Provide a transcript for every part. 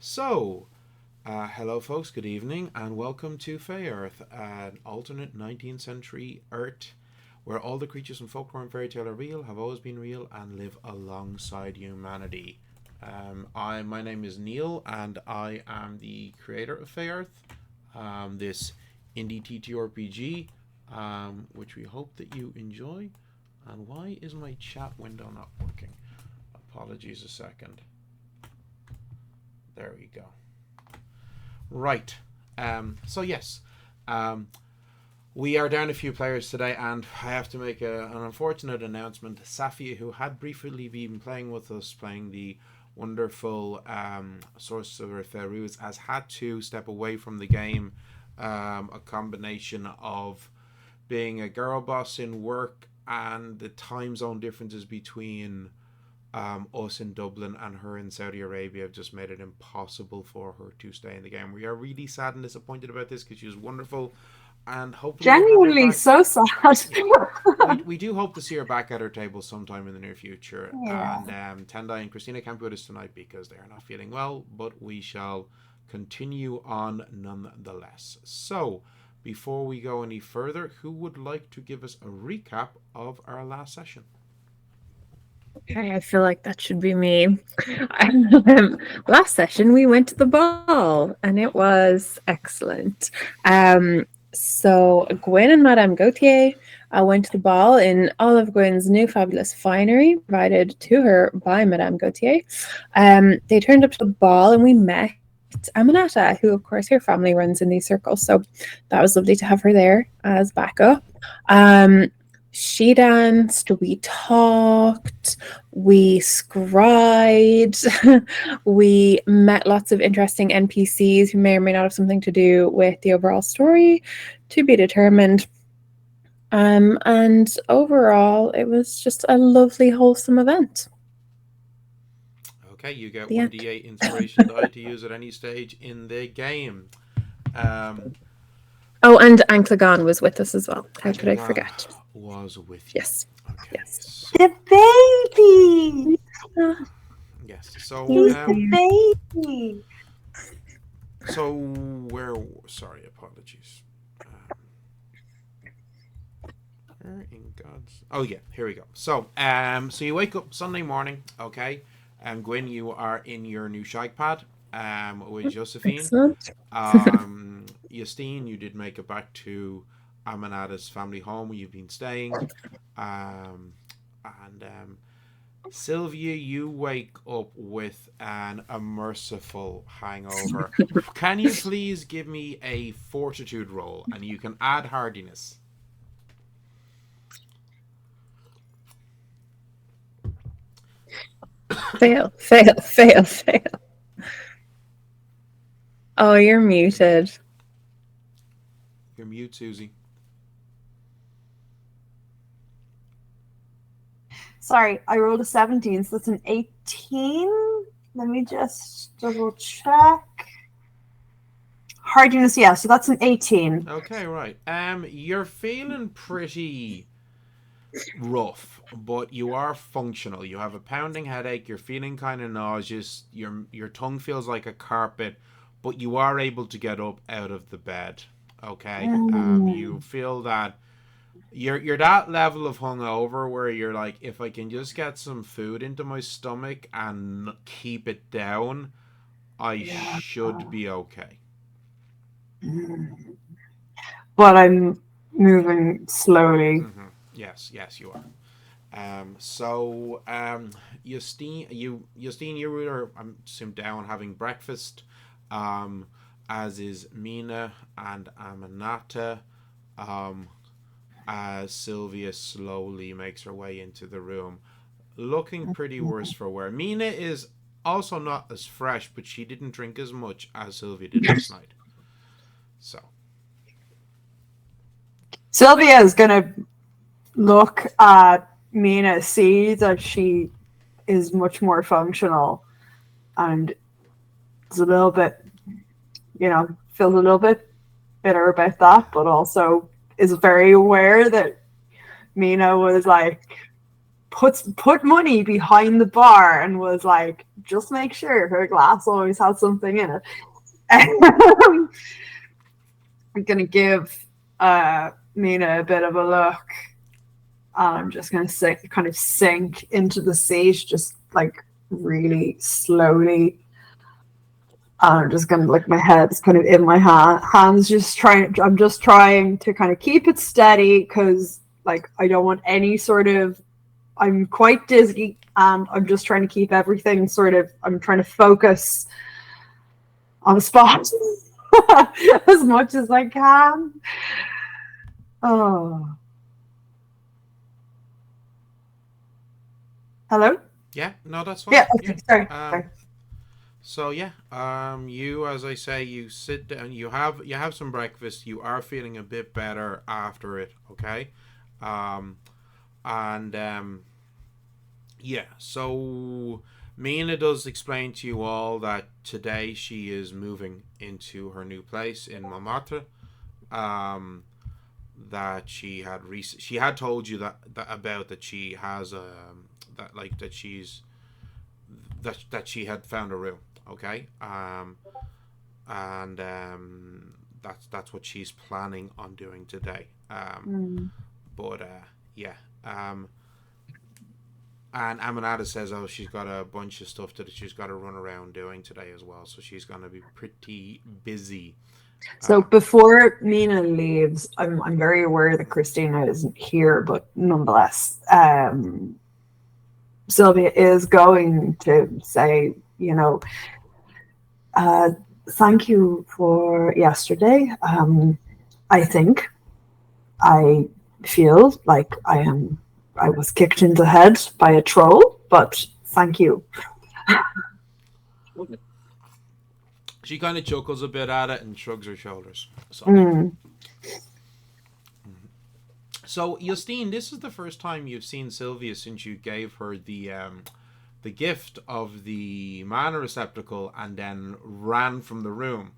Hello folks, good evening, and welcome to Fey Earth, an alternate 19th century Earth where all the creatures in folklore and fairy tale are real, have always been real, and live alongside humanity. My name is Neil, and I am the creator of Fey Earth, this indie TTRPG, which we hope that you enjoy. And why is my chat window not working? Apologies a second. There we go. Right. Yes. Um, we are down a few players today, and I have to make an unfortunate announcement. Safia, who had briefly been playing with us, playing the wonderful Sorcerer Feruz, has had to step away from the game. A combination of being a girl boss in work and the time zone differences between us in Dublin and her in Saudi Arabia have just made it impossible for her to stay in the game. We are really sad and disappointed about this because she was wonderful, and hopefully we'll have her Genuinely back. so sad. We do hope to see her back at her table sometime in the near future. Yeah. And Tendai and Christina can't be with us tonight because they are not feeling well, but we shall continue on nonetheless. So, before we go any further, who would like to give us a recap of our last session? Okay, I feel like that should be me. Last session, we went to the ball and it was excellent. So Gwynn and Madame Gauthier went to the ball in all of Gwynn's new fabulous finery provided to her by Madame Gauthier. They turned up to the ball and we met Aminata, who, of course, her family runs in these circles. So that was lovely to have her there as backup. She danced, we talked, we scribed, we met lots of interesting NPCs who may or may not have something to do with the overall story, to be determined. And overall, it was just a lovely, wholesome event. Okay, you get The end. 1d8 inspiration die to use at any stage in the game. Um, Oh, and Anclagon was with us as well. How could I Anklagan forget? was with you. Yes. Okay. Yes. So, The baby. yes. So, He's um, the baby. so where? Sorry, apologies. Where in God's? Oh yeah, here we go. So you wake up Sunday morning, okay? Gwyn, you are in your new shag pad, with Joséphine. Excellent. Justine, you did make it back to Aminata's family home where you've been staying. And Sylvia, you wake up with a merciful hangover. Can you please give me a fortitude roll, and you can add hardiness? Fail, fail, fail, fail. Oh, you're muted. You're mute, Susie. Sorry, I rolled a 17, so that's an 18. Let me just double check. Hardiness, yeah, so that's an 18. Okay, right. You're feeling pretty rough, but you are functional. You have a pounding headache. You're feeling kind of nauseous. Your tongue feels like a carpet, but you are able to get up out of the bed. Okay. You feel that you're that level of hungover where you're like, if I can just get some food into my stomach and keep it down, I should be okay. But I'm moving slowly. Yes, you are. Justine, you were, I'm assume, down having breakfast, as is Mina and Aminata, as Sylvia slowly makes her way into the room, looking pretty worse for wear. Mina is also not as fresh, but she didn't drink as much as Sylvia did last night. So. Sylvia is going to look at Mina, see that she is much more functional, and is a little bit, feels a little bit bitter about that, but also is very aware that Mina was like put money behind the bar and was like, just make sure her glass always has something in it. I'm gonna give Mina a bit of a look. I'm just gonna kind of sink into the seat, just like really slowly. I'm just gonna, like, my head's kind of in my hands, I'm just trying to kind of keep it steady, because like I don't want any sort of, I'm quite dizzy, and I'm just trying to keep everything sort of, I'm trying to focus on the spot as much as I can. Oh. Hello? Yeah, no, that's fine. Yeah, okay, sorry. So yeah, you, as I say, you sit down, you have some breakfast, you are feeling a bit better after it, okay? Yeah, so Mina does explain to you all that today she is moving into her new place in Montmartre. That she had told you that she has that she had found a room, okay? That's what she's planning on doing today. But yeah. And Aminata says, oh, she's got a bunch of stuff that she's got to run around doing today as well, so she's going to be pretty busy. So before Mina leaves, I'm very aware that Christina isn't here, but nonetheless, Sylvia is going to say, thank you for yesterday. I feel like I was kicked in the head by a troll, but thank you. She kind of chuckles a bit at it and shrugs her shoulders. So, Justine, this is the first time you've seen Sylvia since you gave her the gift of the mana receptacle and then ran from the room.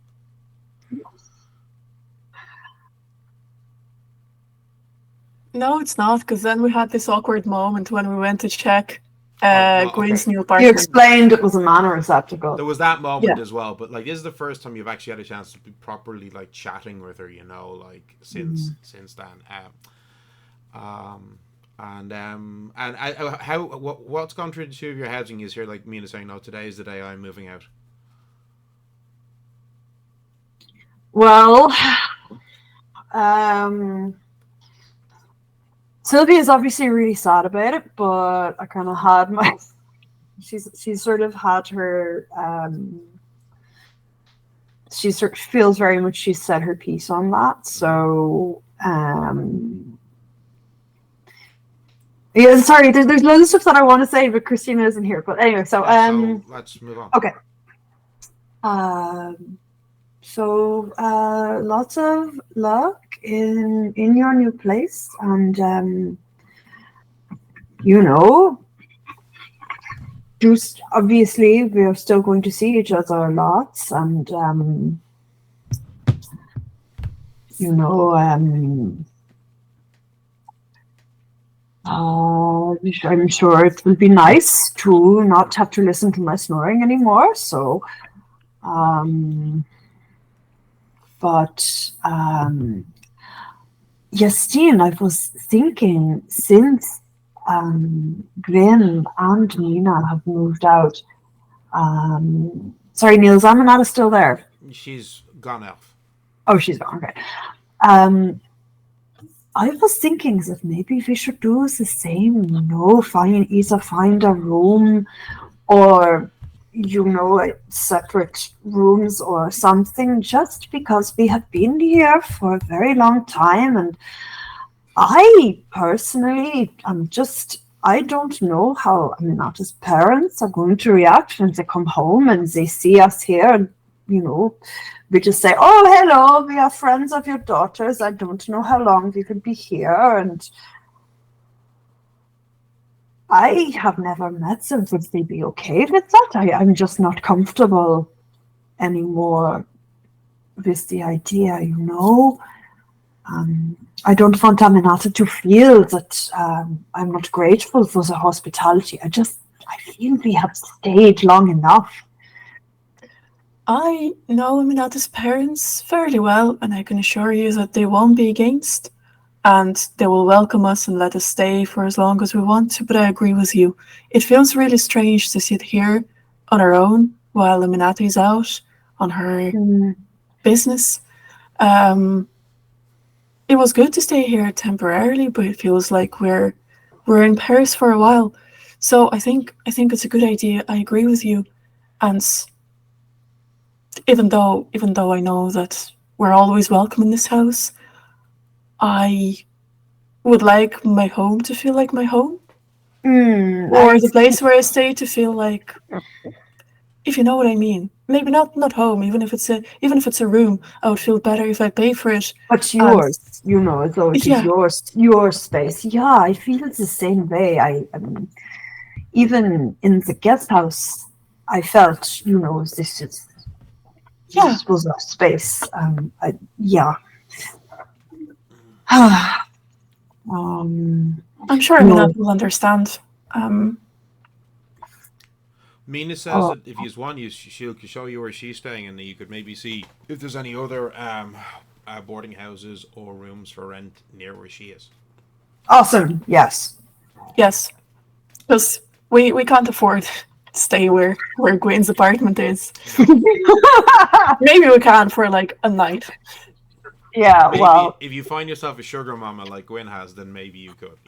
No, it's not, because then we had this awkward moment when we went to check Gwynn's new apartment. You explained it was a mana receptacle. There was that moment as well, but like this is the first time you've actually had a chance to be properly like chatting with her, like since then. What's gone through the two of your heads when you hear like Mina saying, "No, today is the day I'm moving out." Well, Sylvia's obviously really sad about it, but I kind of had my. She's sort of had her. She sort of feels very much she's said her piece on that. So, yeah. Sorry, there's loads of stuff that I want to say, but Christina isn't here. But anyway, so so let's move on. Okay. So lots of luck in your new place, and just obviously we are still going to see each other lots, and I'm sure it will be nice to not have to listen to my snoring anymore. So. But Justine, I was thinking, since Gwynn and Mina have moved out. Sorry, Niels, Aminata's still there. She's gone off. Oh, she's gone. Okay. I was thinking that maybe we should do the same. Find a room, or separate rooms or something, just because we have been here for a very long time, and I personally I don't know how Aminata's parents are going to react when they come home and they see us here, and we just say, oh, hello, we are friends of your daughters. I don't know how long we could be here, and I have never met them. Would they be okay with that? I'm just not comfortable anymore with the idea, I don't want Aminata to feel that I'm not grateful for the hospitality. I feel we have stayed long enough. I know Amina's parents fairly well, and I can assure you that they won't be against, and they will welcome us and let us stay for as long as we want to. But I agree with you. It feels really strange to sit here on our own while Aminata is out on her business. It was good to stay here temporarily, but it feels like we're in Paris for a while. So I think it's a good idea. I agree with you, and even though I know that we're always welcome in this house, I would like my home to feel like my home, or the place where I stay to feel like, if you know what I mean. Maybe not home, even if it's a room, I would feel better if I pay for it. But And yours, so it is yeah, your space. Yeah, I feel the same way. I mean, even in the guest house, I felt, yeah, this was our space. Yeah. I'm sure No. Aminat will understand. Um, Mina says Oh, that if you want, she'll show you where she's staying, and you could maybe see if there's any other boarding houses or rooms for rent near where she is. awesome. Yes. yes, because we can't afford to stay where Gwen's apartment is. No, Maybe we can for like a night. Yeah. maybe Well. if you find yourself a sugar mama like Gwyn has, then maybe you could.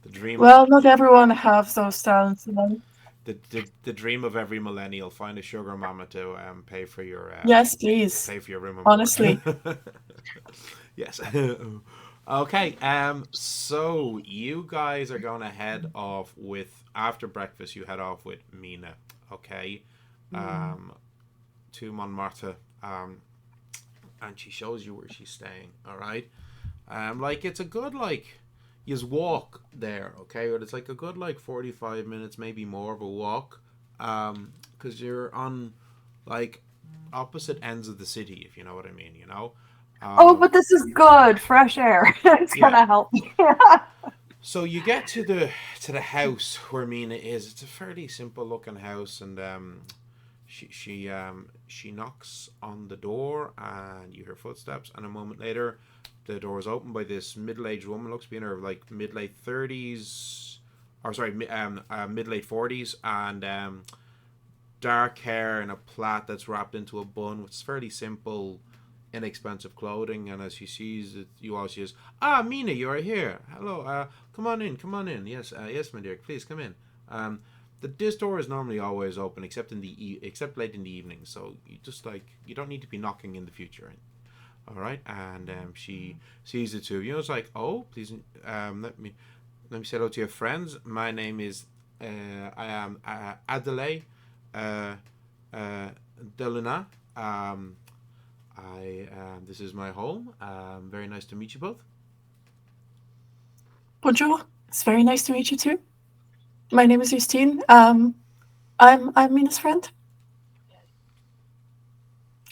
The dream, Well, not everyone have those talents, you know. the dream of every millennial: find a sugar mama to Yes, please. pay for your room and board. Honestly. Yes. Okay. So you guys are going to head off with after breakfast. You head off with Mina. Okay. Um, to Montmartre. And she shows you where she's staying. All right. Like it's a good you just walk there. Okay, but it's like a good 45 minutes, maybe more of a walk. Because you're on like opposite ends of the city, if you know what I mean. Oh, Um, but this is good. Fresh air. It's yeah. gonna help me. So you get to the house where Mina is. It's a fairly simple looking house, and she knocks on the door, and you hear footsteps. And a moment later, the door is opened by this middle-aged woman. Looks to be in her mid late 30s, or sorry, mid late 40s, and dark hair and a plait that's wrapped into a bun, which is fairly simple, inexpensive clothing. And as she sees it, you all, she is, Mina, you are here. Hello, come on in, come on in. Yes, yes, my dear, please come in. This door is normally always open, except except late in the evening. So you just you don't need to be knocking in the future. All right, and she sees the two of you. It's like, oh, please, let me say hello to your friends. My name is I am Adelaide uh, uh, Deluna. This is my home. Very nice to meet you both. Bonjour. It's very nice to meet you too. My name is Justine. I'm Mina's friend.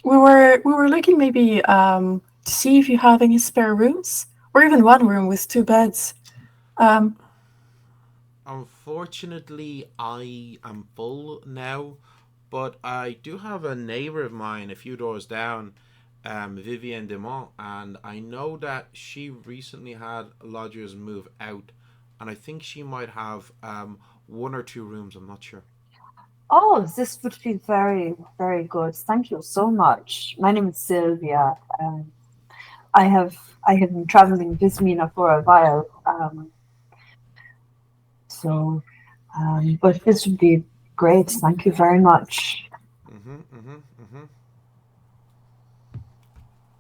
We were looking maybe to see if you have any spare rooms, or even one room with two beds. Um, Unfortunately, I am full now, but I do have a neighbor of mine a few doors down, Vivienne Demont, and I know that she recently had lodgers move out, and I think she might have one or two rooms. I'm not sure. Oh, this would be very, very good. Thank you so much. My name is Sylvia. I have I have been traveling with Mina for a while. So, but this would be great. Thank you very much. Mm-hmm.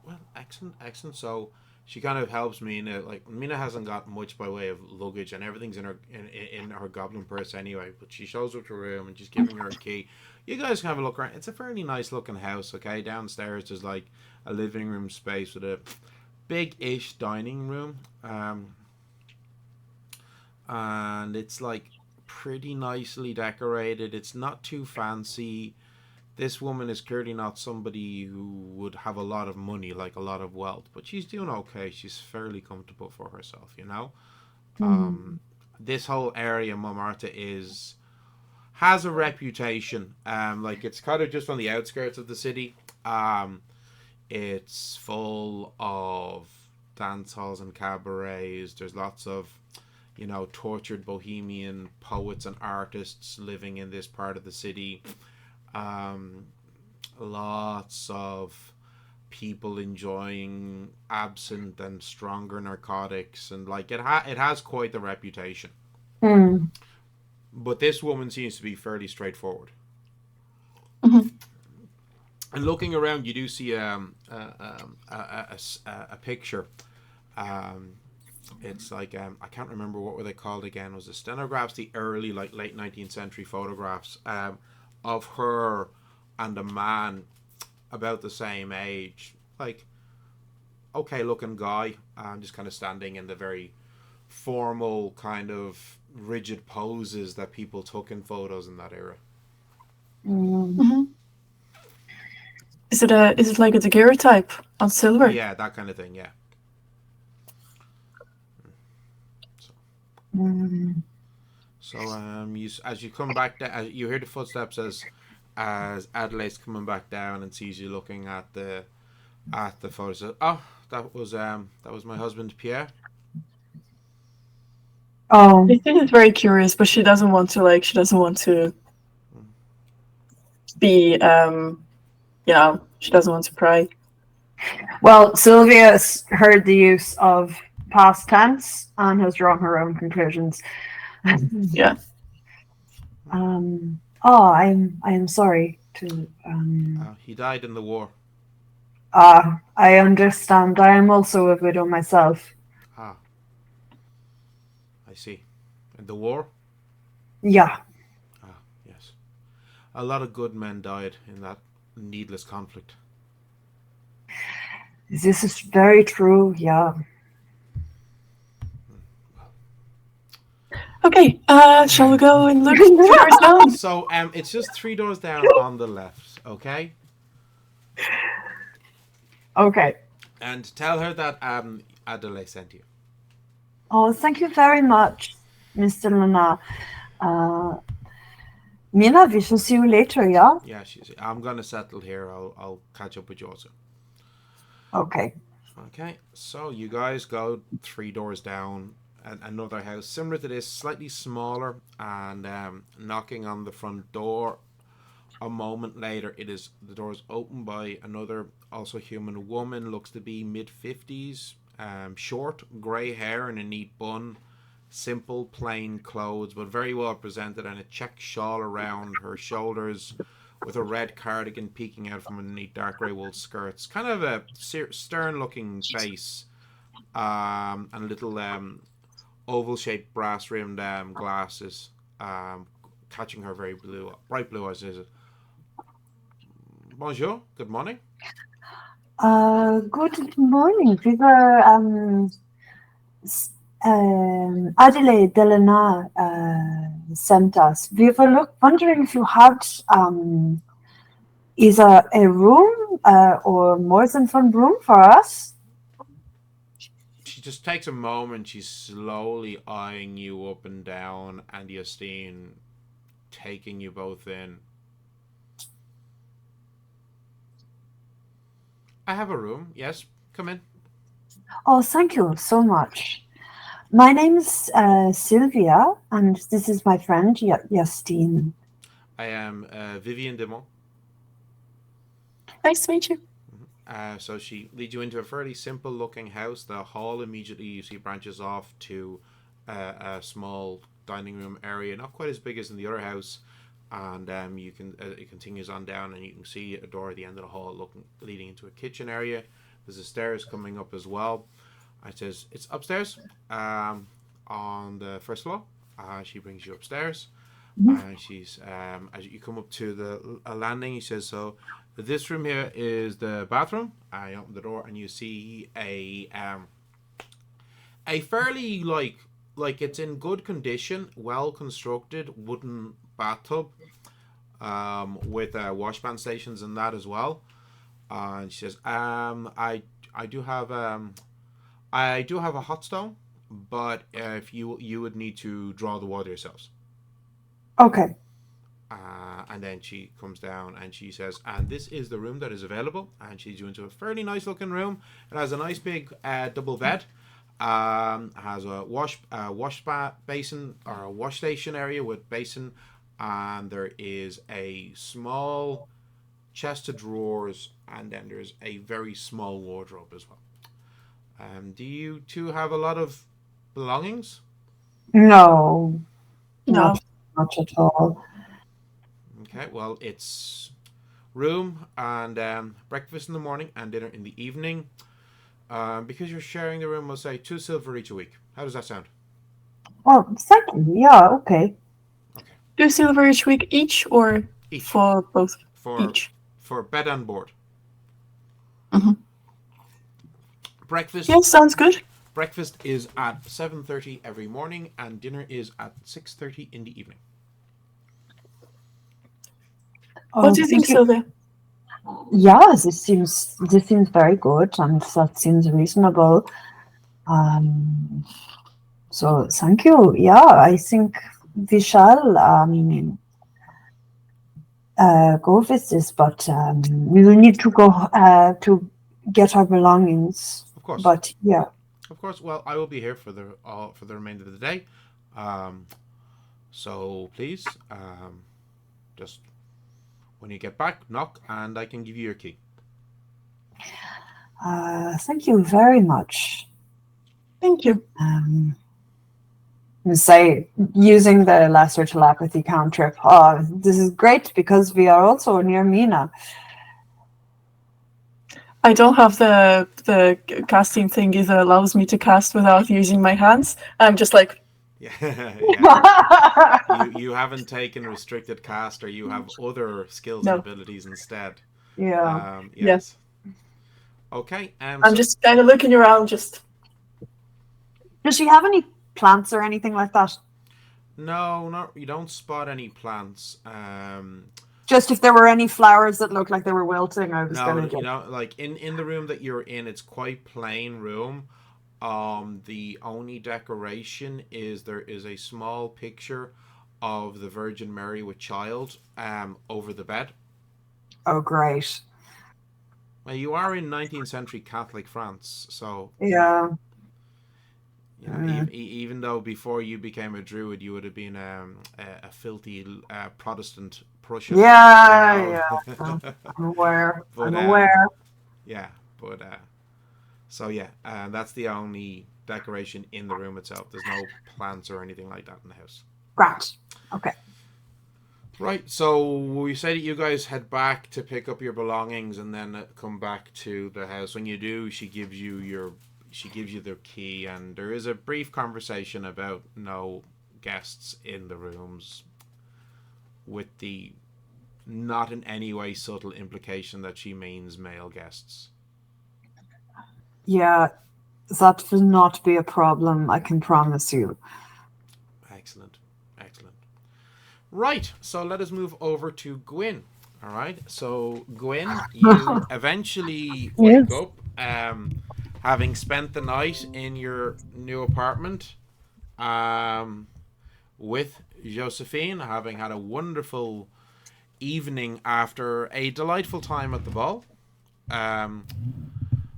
Well, excellent, excellent. So she kind of helps Mina. Like Mina hasn't got much by way of luggage, and everything's in her goblin purse anyway. But she shows up to her room and she's giving her a key. You guys can have a look around. It's a fairly nice looking house. Okay, downstairs there's a living room space with a big-ish dining room, and it's pretty nicely decorated. It's not too fancy. This woman is clearly not somebody who would have a lot of money, like a lot of wealth, but she's doing okay. She's fairly comfortable for herself, you know. Mm. This whole area, Montmartre, is has a reputation. Like it's kind of just on the outskirts of the city. It's full of dance halls and cabarets. There's lots of, tortured bohemian poets and artists living in this part of the city. Um, Lots of people enjoying absinthe and stronger narcotics, and like it has quite the reputation. Mm. But this woman seems to be fairly straightforward. Mhm. And looking around, you do see a picture. Um, it's like I can't remember what were they called again. It was the stenographs, the early like late 19th century photographs of her and a man about the same age. Like okay looking guy, just kind of standing in the very formal kind of rigid poses that people took in photos in that era. Mm. Mhm. Is it like a daguerreotype on silver? Yeah, that kind of thing. Yeah. Mm. So as you come back down, you hear the footsteps as Adelaide's coming back down and sees you looking at the photo. Says, "Oh, that was my husband Pierre." Oh, Justine is very curious, but she doesn't want to she doesn't want to be she doesn't want to pry. well, Sylvia's heard the use of past tense and has drawn her own conclusions. Yeah. Oh, I am sorry to. He died in the war. I understand. I am also a widow myself. Ah, I see. In the war? Yeah. Ah, yes. A lot of good men died in that needless conflict. This is very true. Yeah. Okay. Shall we go and look 3 doors down? So it's just 3 doors down on the left, okay? Okay. And tell her that Adelaide sent you. Oh, thank you very much, Mr. Lana. Mina, we shall see you later. Yeah. Yeah, I'm gonna settle here. I'll catch up with you also. Okay. Okay, so you guys go 3 doors down, and another house similar to this, slightly smaller, and knocking on the front door. A moment later, the door is opened by another, also human woman. Looks to be mid-50s, short grey hair and a neat bun, simple plain clothes, but very well presented, and a check shawl around her shoulders, with a red cardigan peeking out from underneath dark grey wool skirts. Kind of a stern-looking face, and little oval-shaped brass-rimmed glasses, catching her very bright blue eyes. Bonjour, good morning. Good morning. We were Adelaide Delana sent us. We were wondering if you had either a room or more than one room for us. She just takes a moment. She's slowly eyeing you up and down, and Justine taking you both in. I have a room. Yes, come in. Oh, thank you so much. My name is Sylvia, and this is my friend Justine. I am Vivian Demont. Nice to meet you. So she leads you into a fairly simple-looking house. The hall immediately you see branches off to a small dining room area, not quite as big as in the other house, and you can it continues on down, and you can see a door at the end of the hall leading into a kitchen area. There's a stairs coming up as well. It says it's upstairs, on the first floor. She brings you upstairs. And she's as you come up to a landing, he says, so this room here is the bathroom. I open the door and you see a fairly like it's in good condition, well constructed wooden bathtub. with washband stations and that as well. And she says, I do have a hot stone, but if you would need to draw the water yourselves. Okay. And then she comes down and she says, and this is the room that is available. And she's into a fairly nice looking room. It has a nice big double bed. Has a wash basin or a wash station area with basin, and there is a small chest of drawers, and then there's a very small wardrobe as well. Do you two have a lot of belongings? No, No. not much at all. Okay, well, it's room and breakfast in the morning and dinner in the evening. Because you're sharing the room, we'll say 2 silver each a week. How does that sound? Oh, thank you. Yeah, okay. 2 silver each week each, or Each. for both? For Each. for bed and board. Mhm. Breakfast. Yes, sounds good. Breakfast is at 7:30 every morning, and dinner is at 6:30 in the evening. What do you think, Sylvia? Yeah, this seems very good, and that seems reasonable. So thank you. Yeah, I think we shall go with this, but we will need to go to get our belongings. Of course. But yeah. Of course. Well, I will be here for the remainder of the day. So please, just when you get back, knock, and I can give you your key. Thank you very much. Thank you. Say, using the lesser telepathy cantrip. This is great because we are also near Mina. I don't have the casting thingy that allows me to cast without using my hands. I'm just like, Yeah. you haven't taken restricted cast, or you have other skills and abilities instead. Yeah. Yes. Okay. I'm just kind of looking around. Just. Does she have any plants or anything like that? No, you don't spot any plants. Just if there were any flowers that looked like they were wilting, I was going to get. Like in the room that you're in, it's quite plain room. The only decoration is there is a small picture of the Virgin Mary with child over the bed. Oh, great. Well, you are in 19th century Catholic France, so yeah. Even though before you became a druid, you would have been a filthy Protestant Prussian. Yeah. I'm aware. Yeah, but so yeah, that's the only decoration in the room itself. There's no plants or anything like that in the house. Right. Okay. Right. So we say that you guys head back to pick up your belongings and then come back to the house. When you do, she gives you their key, and there is a brief conversation about no guests in the rooms, with the not in any way subtle implication that she means male guests. Yeah, that will not be a problem, I can promise you. Excellent. Right, so let us move over to Gwynn. All right, so Gwynn, you eventually wake up, having spent the night in your new apartment, with Joséphine, having had a wonderful evening after a delightful time at the ball.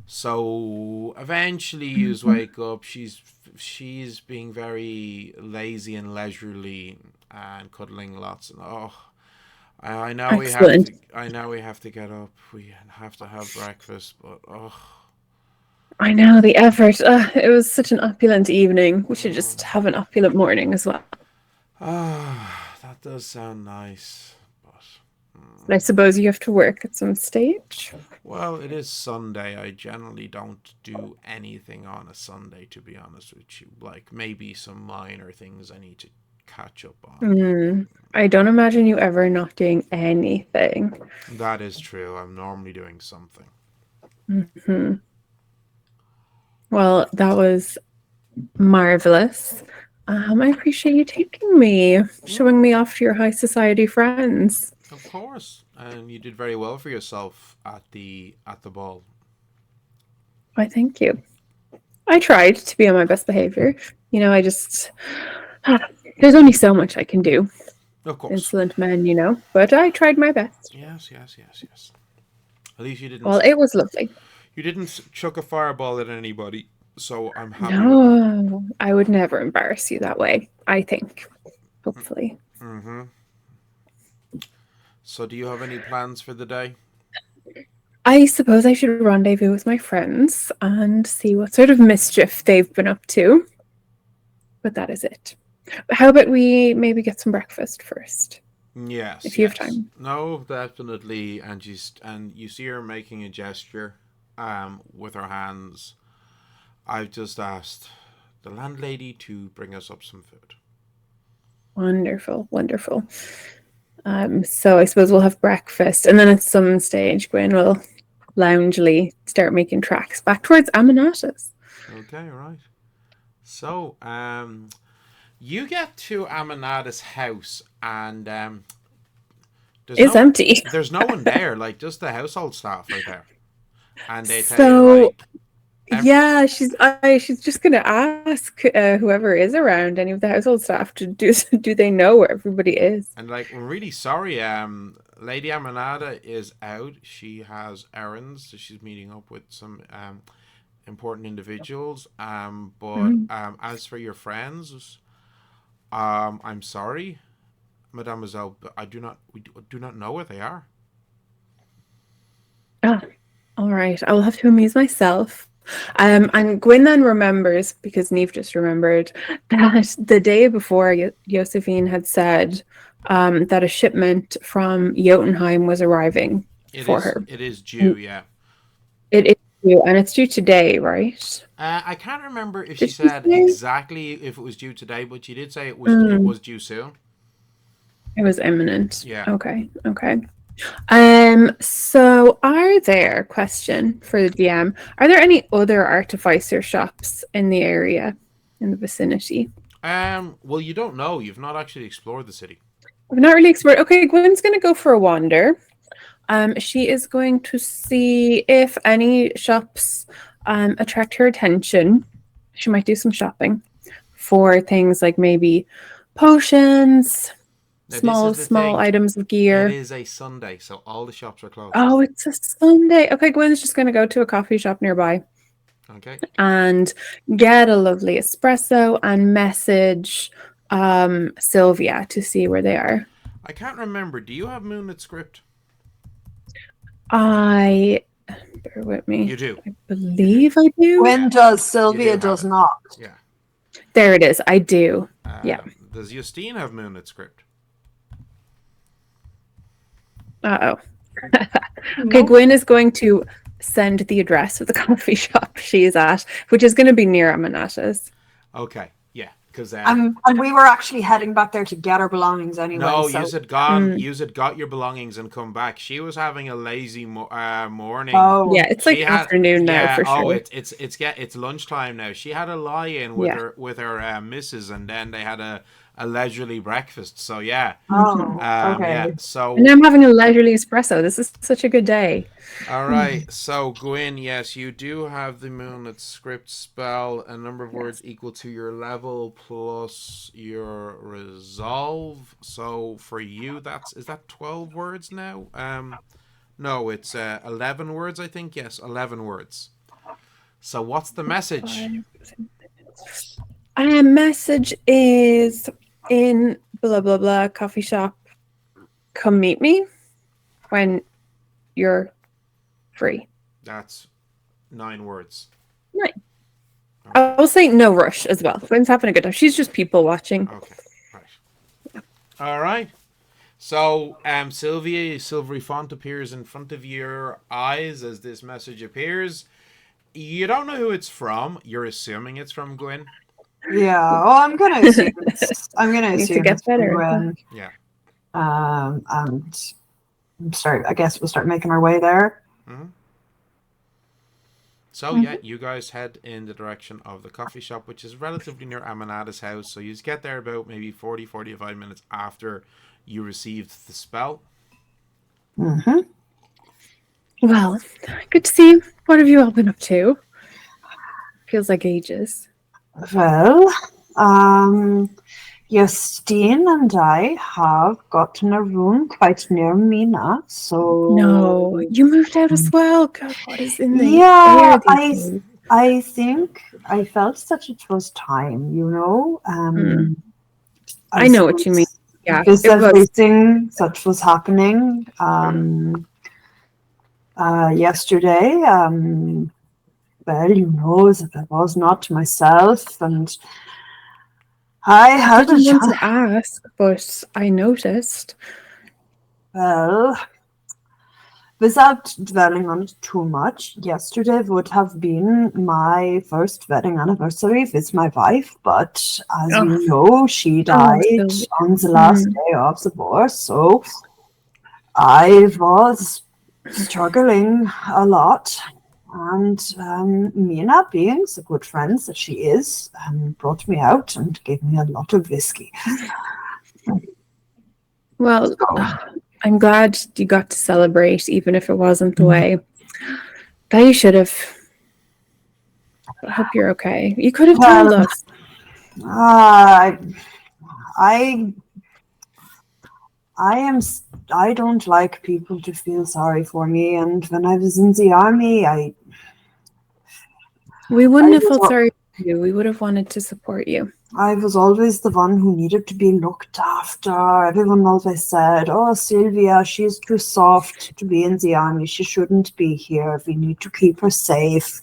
So eventually you wake up. She's being very lazy and leisurely and cuddling lots. And I know we have to get up. We have to have breakfast, but I know the effort. It was such an opulent evening. We should just have an opulent morning as well. That does sound nice, but I suppose you have to work at some stage. Well, it is Sunday. I generally don't do anything on a Sunday, to be honest with you. Like maybe some minor things I need to catch up on. I don't imagine you ever not doing anything. That is true. I'm normally doing something. Mm-hmm. Well, that was marvelous. I appreciate you taking me, showing me off to your high society friends. Of course, and you did very well for yourself at the ball. Why, thank you. I tried to be on my best behavior. I just there's only so much I can do. Of course. Insolent men, but I tried my best. Yes, yes, yes, yes. At least you Well, didn't. it was lovely. You didn't chuck a fireball at anybody, so I'm happy with that. No, I would never embarrass you that way. I think, hopefully. Mm-hmm. So, do you have any plans for the day? I suppose I should rendezvous with my friends and see what sort of mischief they've been up to. But that is it. How about we maybe get some breakfast first? Yes, if you have yes. time. No, definitely. And you see her making a gesture, with her hands. I've just asked the landlady to bring us up some food. Wonderful, wonderful. So I suppose we'll have breakfast, and then at some stage, Gwynn will loungily start making tracks back towards Amanata's. Okay, right. So, you get to Amanada's house, and It's empty. There's no one there, like just the household staff right there, and they tell So, you like, yeah, she's just gonna ask whoever is around, any of the household staff, to do they know where everybody is? and like, we're really sorry. Lady Amanada is out. She has errands, so she's meeting up with some important individuals. But as for your friends, I'm sorry, Mademoiselle, but we do not know where they are. Ah, all right. I will have to amuse myself. And Gwynn then remembers, because Neve just remembered, that the day before Joséphine had said that a shipment from Jotunheim was arriving for her. It is due, yeah. It is due, and it's due today, right? I can't remember if Did she she said say? exactly if it was due today, but she did say it was due soon. It was imminent. Yeah. Okay. So question for the DM, are there any other artificer shops in the area, in the vicinity? Well, you don't know. You've not actually explored the city. I've not really explored. Okay, Gwynn's going to go for a wander. She is going to see if any shops attract her attention. She might do some shopping for things like maybe potions, Now, small items of gear. It is a Sunday, so all the shops are closed. Oh, it's a Sunday. Okay, Gwen's just going to go to a coffee shop nearby Okay. and get a lovely espresso and message Sylvia to see where they are. I can't remember. Do you have Moonlit script? Bear with me. You do. I believe I do. Gwyn does, Sylvia does it. not. Yeah. There it is. I do. Yeah. Does Justine have Moonlit script? Uh-oh. Okay, Gwyn is going to send the address of the coffee shop she is at, which is going to be near Amanata's. Okay. Yeah. Because And we were actually heading back there to get our belongings anyway. no, so. you had gone. You had got your belongings and come back. She was having a lazy morning. Oh, Yeah, it's like afternoon now for sure. It's lunchtime now. She had a lie-in with her missus, and then they had a leisurely breakfast. So yeah. Oh, okay. Yeah. So And I'm having a leisurely espresso. This is such a good day. all right. So Gwyn, yes, you do have the Moonlit script spell. A number of words equal to your level plus your resolve. So for you, is that 12 words now? No, it's 11 words, I think. Yes, 11 words. So what's the message? Message is in blah blah blah coffee shop. Come meet me when you're free. That's 9 words. 9. I'll say no rush as well. Gwyn's having a good time. She's just people watching. Okay, right. All right. So, Sylvia, silvery font appears in front of your eyes as this message appears. You don't know who it's from. You're assuming it's from Gwyn. Yeah. Oh, I'm gonna assume. Need to get better. Gwyn. Yeah. And I guess we'll start making our way there. Mm-hmm. So yeah, you guys head in the direction of the coffee shop, which is relatively near Amanada's house. So you get there about maybe 40-45 minutes after you received the spell. Mm-hmm. Well, good to see you. What have you all been up to? Feels like ages. Well, Justine and I have gotten a room quite near Mina, so No, you moved out as well. God, what is in the yeah, air these days? I think I felt that it was time, you know. I know what you mean. Yeah, With it was. everything that was happening yesterday, well, you know, that I was not myself, and I I had a didn't want to child. ask, but I noticed. Well, without dwelling on it too much, yesterday would have been my first wedding anniversary with my wife, but as you know, she died Sylvia. on the last day of the war, so I was struggling a lot. And Mina, being the good friend that she is, brought me out and gave me a lot of whiskey. Well, I'm glad you got to celebrate, even if it wasn't the way that you should have. I hope you're okay. You could have told Well, us. I am. I don't like people to feel sorry for me. And when I was in the army, We wouldn't have felt sorry for you. We would have wanted to support you. I was always the one who needed to be looked after. Everyone always said, "Oh, Sylvia, she's too soft to be in the army. She shouldn't be here. We need to keep her safe."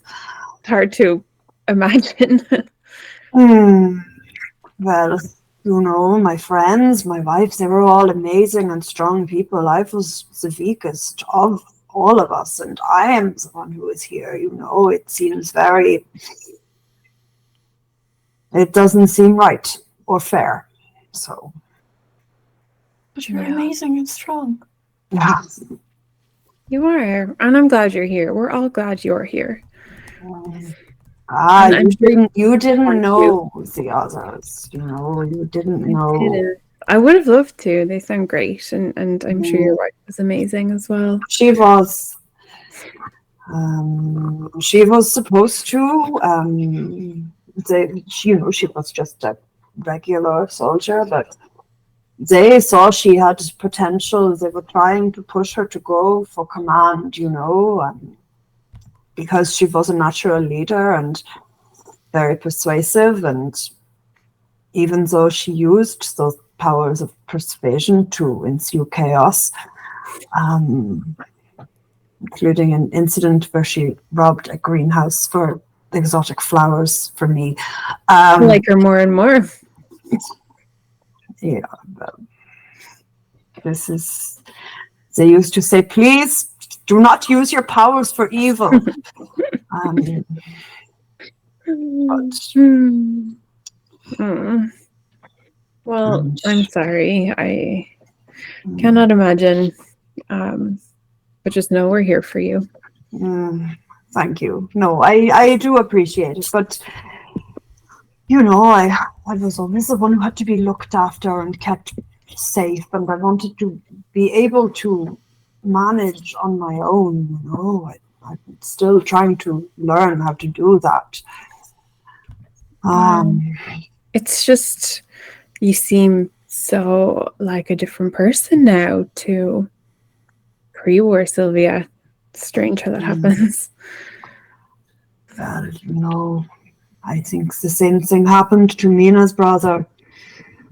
It's hard to imagine. Well, you know, my friends, my wife, they were all amazing and strong people. I was the weakest of all of us, and I am the one who is here. You know, it doesn't seem right or fair. So, But you're amazing and strong. yeah. You are, and I'm glad you're here. We're all glad you're here. You didn't know the others. You know, you didn't know. I would have loved to. They sound great, and I'm sure your wife was amazing as well. She was. She was supposed to. She was just a regular soldier, but they saw she had potential. They were trying to push her to go for command, you know, because she was a natural leader and very persuasive. And even though she used those powers of persuasion to ensue chaos, including an incident where she robbed a greenhouse for exotic flowers for me. I like her more and more. Yeah, they used to say, please do not use your powers for evil. Well, I'm sorry. I cannot imagine. But just know we're here for you. Thank you. No, I do appreciate it, but you know, I was always the one who had to be looked after and kept safe, and I wanted to be able to manage on my own, you know. I'm still trying to learn how to do that. It's just, you seem so like a different person now to pre-war Sylvia. It's strange how that happens. Well, you know, I think the same thing happened to Mina's brother.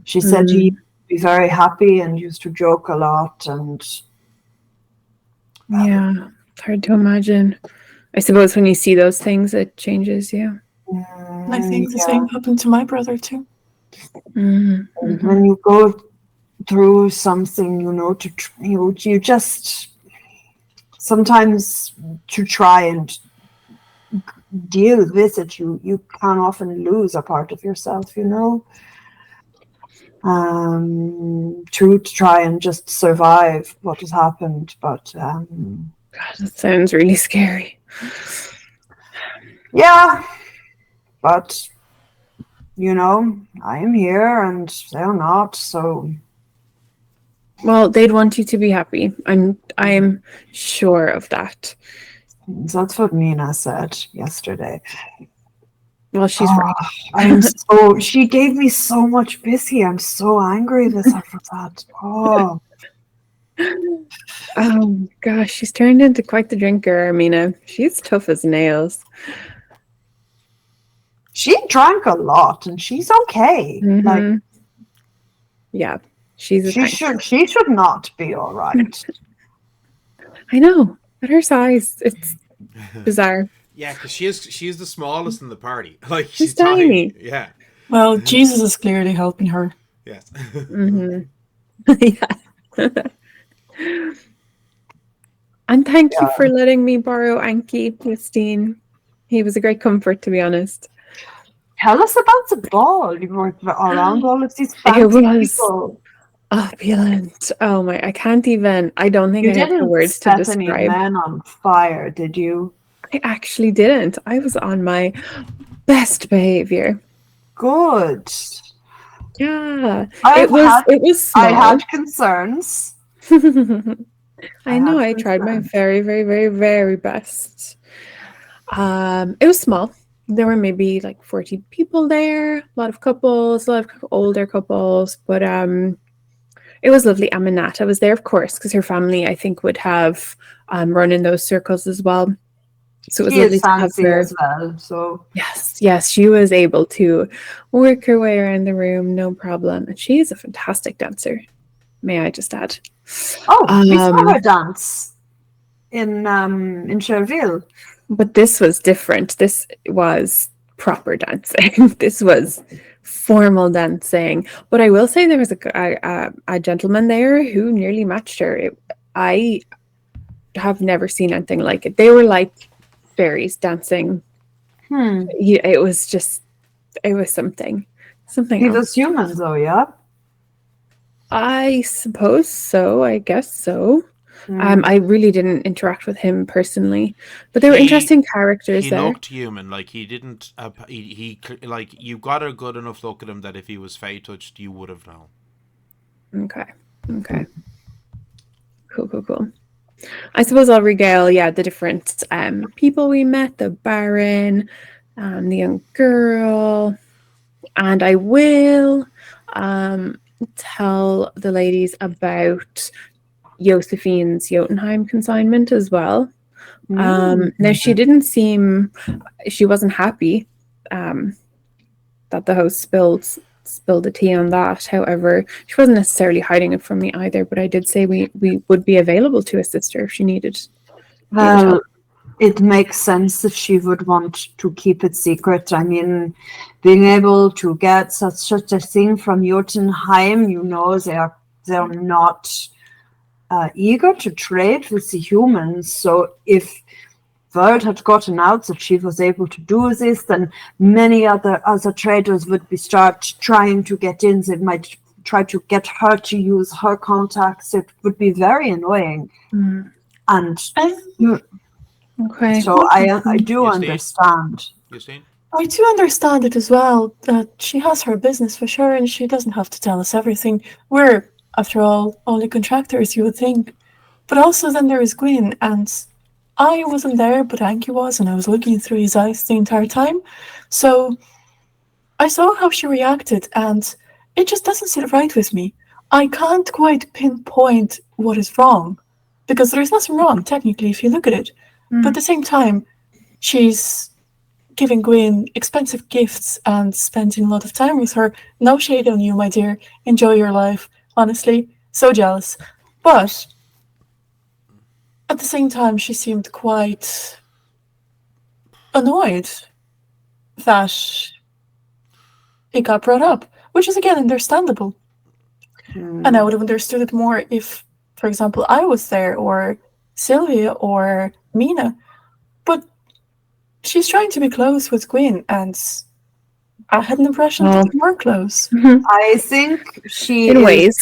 She said he'd be very happy and used to joke a lot, and yeah, it's hard to imagine. I suppose when you see those things, it changes you. I think the same happened to my brother too. When you go through something, you know, you just sometimes to try and deal with it, you can often lose a part of yourself, you know, to try and just survive what has happened. But God, that sounds really scary. Yeah, but you know, I am here and they're not, so Well, they'd want you to be happy. I'm sure of that. That's what Mina said yesterday. Well, she's right. She gave me so much busy. I'm so angry with her for that. Oh. Oh gosh, she's turned into quite the drinker, Mina. She's tough as nails. She drank a lot and she's okay. Like, yeah, she's a she should not be all right. I know. At her size, it's bizarre. Yeah, because she's the smallest in the party. Like She's tiny. Yeah. Well, Jesus is clearly helping her. Yes. Yeah. And thank you for letting me borrow Anki, Justine. He was a great comfort, to be honest. Tell us about the ball. You were around all of these fancy people. Opulent. Oh my! I can't even. I don't think I have the words to describe. You didn't set any men on fire, did you? I actually didn't. I was on my best behavior. Good. Yeah. It was small. I had concerns. I know. I tried my very, very, very, very best. It was small. There were maybe like 40 people there. A lot of couples, a lot of older couples, but it was lovely. And Minata was there, of course, because her family, I think, would have run in those circles as well. So it was lovely to have her as well. So yes, she was able to work her way around the room, no problem. And she is a fantastic dancer, may I just add. Oh, we saw her dance in Cherville. But this was different. This was proper dancing. This was formal dancing. But I will say there was a gentleman there who nearly matched her. I have never seen anything like it. They were like fairies dancing. It was something He was human though, yeah? I suppose so. I guess so. I really didn't interact with him personally, but there were interesting characters there. He looked human. Like he didn't. He like you got a good enough look at him that if he was fey touched, you would have known. Okay. Cool. I suppose I'll regale, the different people we met, the Baron, the young girl, and I will tell the ladies about Joséphine's Jotunheim consignment as well. Now she didn't seem, she wasn't happy that the host spilled the tea on that. However, she wasn't necessarily hiding it from me either, but I did say we would be available to assist her if she needed. Well, it makes sense that she would want to keep it secret. I mean, being able to get such a thing from Jotunheim, they're not eager to trade with the humans. So if word had gotten out that she was able to do this, then many other traders would start trying to get in. They might try to get her to use her contacts. It would be very annoying. And okay. So I do understand. Justine? I do understand it as well, that she has her business for sure and she doesn't have to tell us everything. We're, after all, only contractors, you would think. But also then there is Gwynn, and I wasn't there, but Anki was, and I was looking through his eyes the entire time. So I saw how she reacted, and it just doesn't sit right with me. I can't quite pinpoint what is wrong, because there's nothing wrong, technically, if you look at it. But at the same time, she's giving Gwynn expensive gifts and spending a lot of time with her. No shade on you, my dear. Enjoy your life. Honestly, so jealous. But at the same time, she seemed quite annoyed that it got brought up, which is, again, understandable. And I would have understood it more if, for example, I was there, or Sylvia, or Mina. But she's trying to be close with Gwynn, and I had an impression that they were close. I think she in is, ways.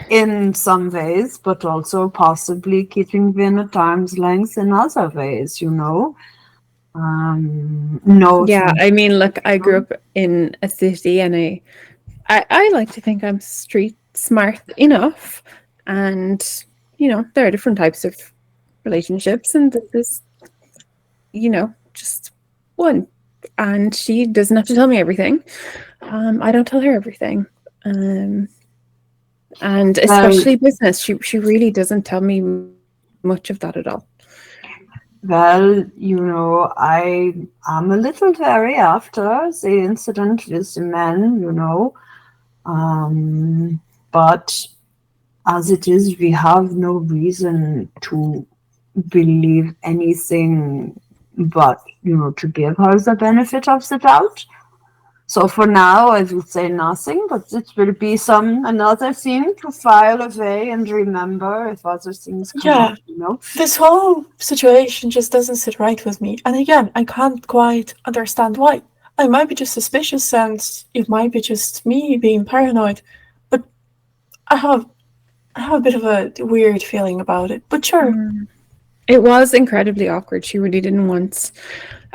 In some ways, but also possibly keeping Gwynn at arm's length in other ways, No. Yeah, I mean, look, I grew up in a city, and I like to think I'm street smart enough. And, there are different types of relationships, and this is, just one. And she doesn't have to tell me everything. I don't tell her everything. And especially business. She really doesn't tell me much of that at all. Well, I am a little wary after the incident with the men, but as it is, we have no reason to believe anything but, to give her the benefit of the doubt. So for now, I would say nothing, but it will be another thing to file away and remember if other things come up, This whole situation just doesn't sit right with me. And again, I can't quite understand why. I might be just suspicious and it might be just me being paranoid, but I have a bit of a weird feeling about it. But sure. It was incredibly awkward. She really didn't want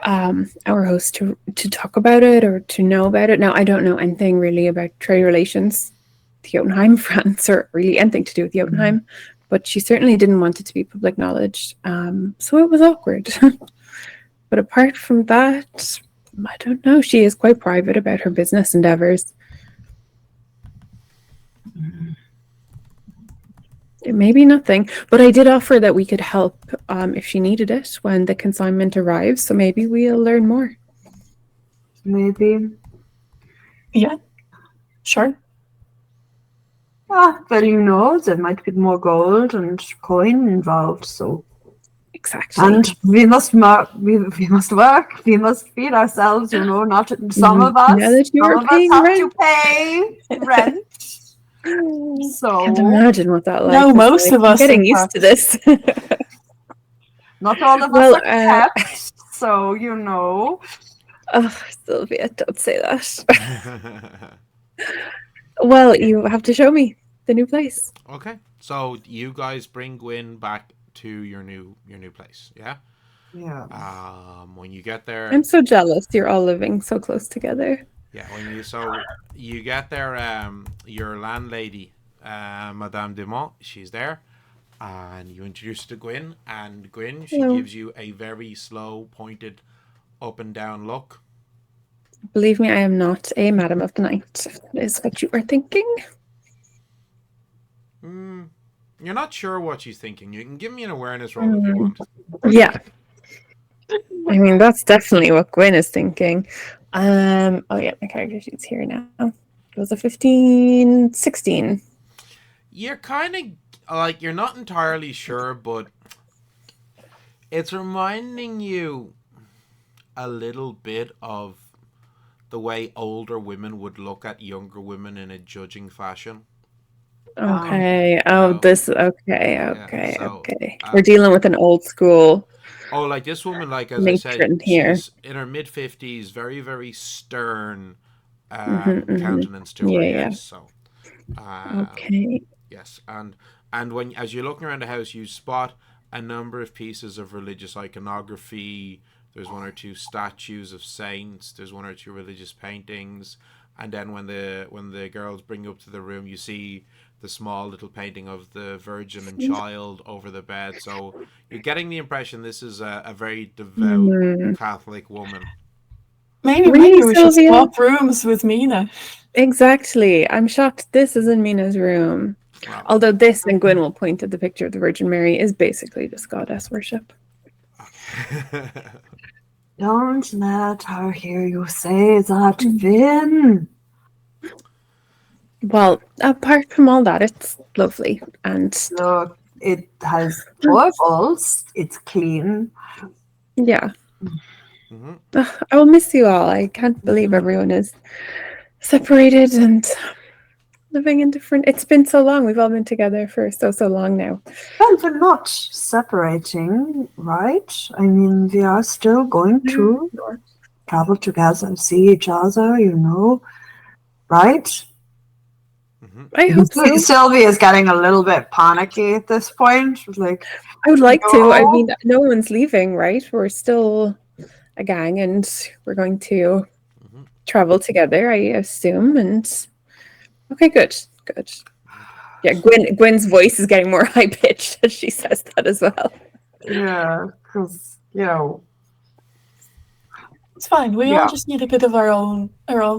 our host to talk about it or to know about it. Now, I don't know anything really about trade relations, the Jotunheim, France, or really anything to do with Jotunheim, but she certainly didn't want it to be public knowledge. So it was awkward. But apart from that, I don't know. She is quite private about her business endeavors. It may be nothing, but I did offer that we could help if she needed it when the consignment arrives. So maybe we'll learn more. Maybe. Yeah, sure. Well, there might be more gold and coin involved, so. Exactly. And we must work. We must feed ourselves. Not some of us. Now that you some are of us paying have rent. to pay rent. So Can't imagine what that like. No, most of us. I'm getting used to this. Not all of us are kept. So Oh, Sylvia, don't say that. Well, you have to show me the new place. Okay, so you guys bring Gwynn back to your new place, yeah? Yeah. When you get there, I'm so jealous. You're all living so close together. yeah. You get there, your landlady, Madame Dumont, she's there, and you introduce her to Gwynn, and Gwynn, she gives you a very slow, pointed, up and down look. Believe me, I am not a Madam of the Night. That is what you are thinking. You're not sure what she's thinking. You can give me an awareness roll if you want. Yeah. I mean, that's definitely what Gwynn is thinking. Oh yeah, my character sheet's here now. It was a 15, 16. You're kind of you're not entirely sure, but it's reminding you a little bit of the way older women would look at younger women in a judging fashion. Okay. Okay. So, We're dealing with an old school. Like this woman, as I said, she's in her mid-50s, very, very stern countenance to her. Yeah. Yes. So, okay. Yes, and as you're looking around the house, you spot a number of pieces of religious iconography. There's one or two statues of saints. There's one or two religious paintings, and then when the girls bring you up to the room, you see the small little painting of the Virgin and Child over the bed. So you're getting the impression this is a very devout Catholic woman. Maybe we should swap rooms with Mina. Exactly. I'm shocked this is in Mina's room. Wow. Although this, and Gwynn will point at the picture of the Virgin Mary, is basically just goddess worship. Don't let her hear you say that, Gwynn. Well, apart from all that, it's lovely. And look, it has portals. It's clean. Yeah. I will miss you all. I can't believe everyone is separated and living in different. It's been so long. We've all been together for so long now. Well, we're not separating, right? I mean, we are still going to travel together and see each other, right? I hope so. Sylvia is getting a little bit panicky at this point. I would like to. I mean, no one's leaving, right? We're still a gang, and we're going to travel together, I assume. And okay, good. Yeah, Gwen's voice is getting more high pitched as she says that as well. Yeah, because It's fine. We all Yeah. just need a bit of our own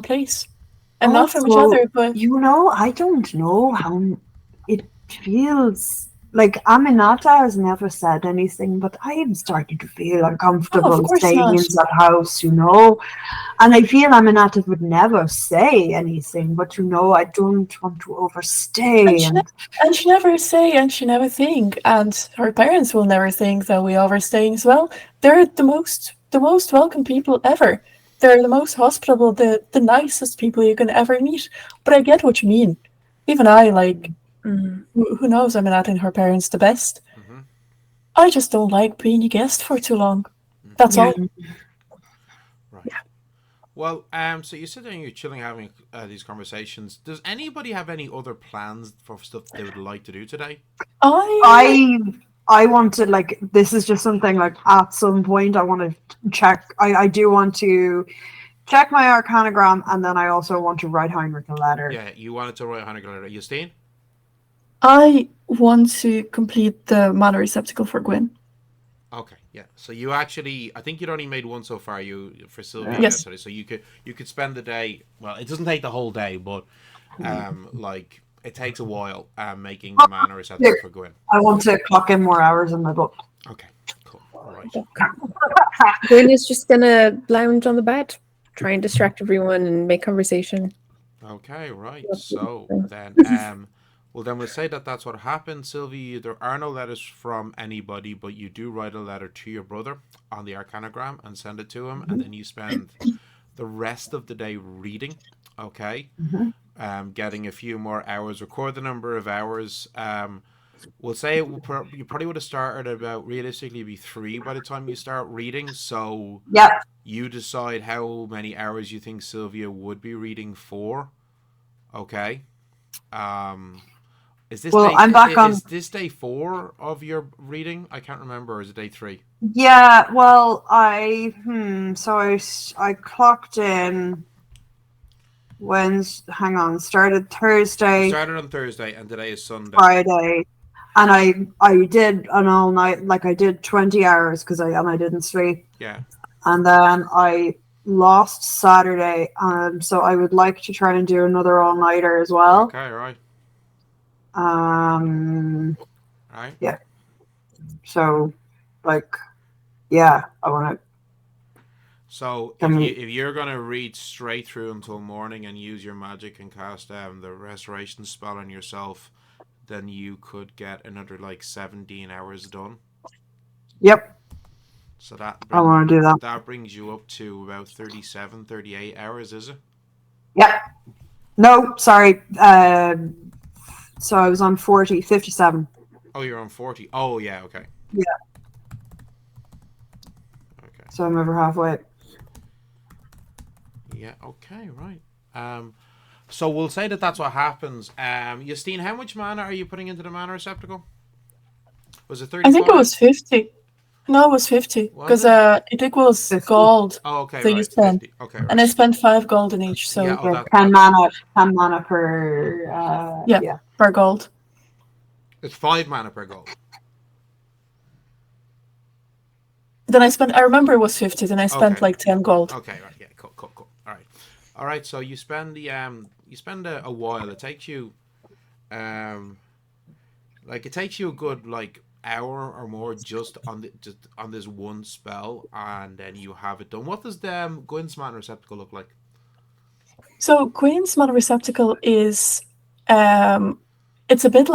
place. And not from each Also, other, but I don't know how it feels. Like Aminata has never said anything, but I am starting to feel uncomfortable course staying not. in that house, And I feel Aminata would never say anything, but I don't want to overstay. And she never say and she never think. And her parents will never think that we overstaying as well. They're the most welcome people ever. They're the most hospitable, the nicest people you can ever meet. But I get what you mean. Even I, like, who knows, Aminata and her parents the best. Mm-hmm. I just don't like being a guest for too long. That's all. Right. Yeah. Well, so you sit there and you're chilling, having these conversations. Does anybody have any other plans for stuff they would like to do today? I want to, like, this is just something, like, at some point I want to check. I do want to check my arcanogram, and then I also want to write Heinrich a letter. Yeah, you wanted to write Heinrich a letter. Justine? I want to complete the mana receptacle for Gwynn. Okay, yeah. So you actually, I think you'd only made one so far. For Sylvia Yes. yesterday. So you could spend the day. Well, it doesn't take the whole day, but like it takes a while making the mana receptacle for Gwynn. I want to clock in more hours in my book. Okay, cool. All right. Gwynn is just gonna lounge on the bed, try and distract everyone and make conversation. Okay, right. So then, well, then we'll say that that's what happened. Sylvie, there are no letters from anybody, but you do write a letter to your brother on the arcanogram and send it to him, and then you spend the rest of the day reading, okay? Getting a few more hours, record the number of hours. We'll say you probably would have started about, realistically, be 3 by the time you start reading, so Yeah. you decide how many hours you think Sylvia would be reading for, okay? Is this I'm back on. Is this day 4 of your reading? I can't remember. Or is it day 3? Yeah. Well, So I clocked in. Hang on. Started Thursday. You started on Thursday, and today is Sunday. Friday, and I did an all night. Like I did 20 hours because I didn't sleep. Yeah. And then I lost Saturday, so I would like to try and do another all nighter as well. Okay. Right. Right. Yeah. So, like, yeah, I want to. So if you're gonna read straight through until morning and use your magic and cast the restoration spell on yourself, then you could get another 17 hours done. Yep. So I want to do that. That brings you up to about 37, 38 hours, is it? Yep. No, sorry. So I was on 57. Oh, you're on 40. Oh, yeah, okay. Yeah. Okay. So I'm over halfway. Yeah, okay, right. So we'll say that that's what happens. Justine, how much mana are you putting into the mana receptacle? Was it 35? I think it was 50. No, it was 50. Because it equals 50. Gold. Oh, okay, so right. You spend. 50. Okay, right. And I spent 5 gold in each, so... Yeah, 10 mana per... yeah, per gold. It's 5 mana per gold. Then I remember it was 50, then I spent 10 gold. Okay, right, yeah, cool. All right, so you spend a while. It takes you, it takes you a good hour or more just on this one spell, and then you have it done. What does the Gwynn's mana receptacle look like? So Gwynn's mana receptacle is, it's a bit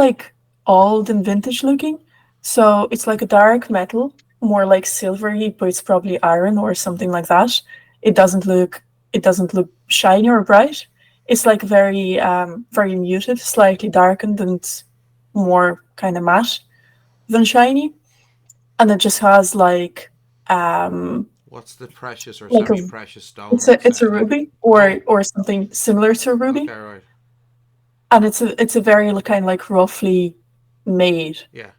old and vintage looking. So it's like a dark metal, more like silvery, but it's probably iron or something like that. It doesn't look shiny or bright. It's very very muted, slightly darkened and more kind of matte than shiny. And it just has what's the precious or semi-precious stone? It's a ruby or something similar to a ruby. Okay, right. And it's a very kind of roughly made. Yeah.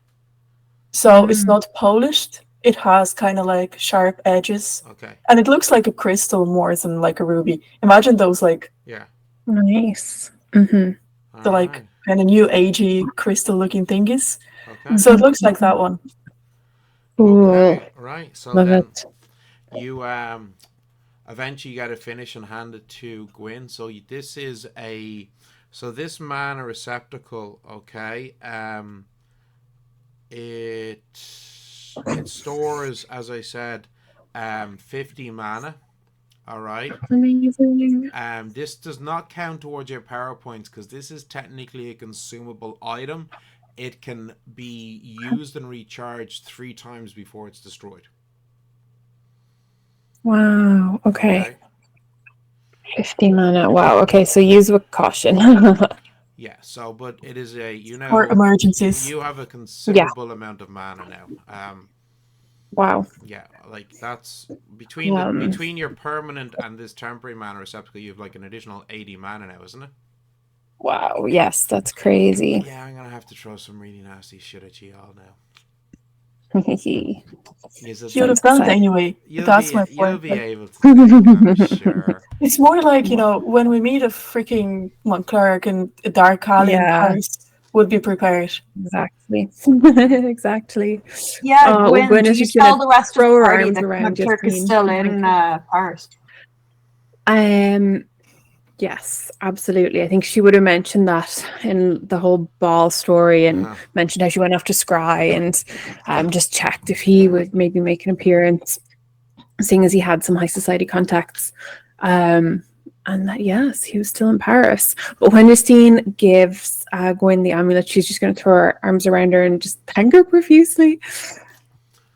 So it's not polished. It has kind of sharp edges. Okay. And it looks like a crystal more than a ruby. Imagine those Yeah. Nice. Mm-hmm. The kind of new agey crystal-looking thingies. Okay. So it looks like that one. Cool. Okay. Right. So Love then it. you eventually got to finish and hand it to Gwyn. So this is this mana receptacle. Okay. It stores, as I said, 50 mana. All right. Amazing. This does not count towards your power points because this is technically a consumable item. It can be used and recharged 3 times before it's destroyed. Wow. Okay. 50 mana. Wow. Okay. So use with caution. Yeah. So, but it is a For emergencies. you have a considerable amount of mana now. Wow. Yeah, like that's between between your permanent and this temporary mana receptacle, you have like an additional 80 mana now, isn't it? Wow. Yes, that's crazy. Yeah, I'm gonna have to throw some really nasty shit at you all now. You would have done it anyway. That's my point. You'll be able to I'm sure. It's more like, when we meet a freaking Monclerc and a Dark Alley in Paris, would be prepared. Exactly. Exactly. Yeah, Gwyn, do you tell the rest of the party that Monclerc is still in Paris? Yes, absolutely. I think she would have mentioned that in the whole ball story and mentioned how she went off to Scry and just checked if he would maybe make an appearance, seeing as he had some high society contacts. And that, yes, he was still in Paris. But when Justine gives Gwyn the amulet, she's just going to throw her arms around her and just thank her profusely.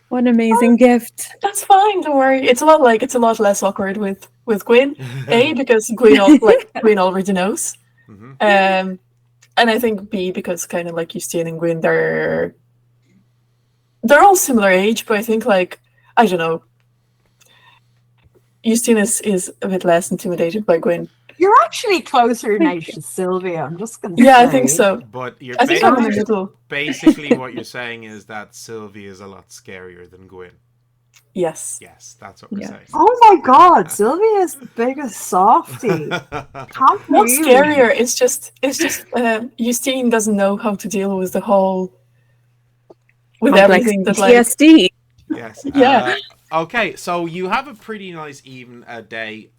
What an amazing gift. That's fine, don't worry. It's a lot less awkward with Gwyn. A, because Gwyn already knows. Mm-hmm. And I think B, because kind of like Justine and Gwyn, they're all similar age, but I think I don't know. Justine is a bit less intimidated by Gwyn. You're actually closer in age to Sylvia, I'm just going to say. Yeah, I think so. But I think I'm in the middle. Basically what you're saying is that Sylvia is a lot scarier than Gwyn. Yes. Yes, that's what we're saying. Oh my god, Sylvia is the biggest softie. Not scarier, it's just Justine doesn't know how to deal with the whole everything that PTSD. Yes. Yeah. Okay, so you have a pretty nice even day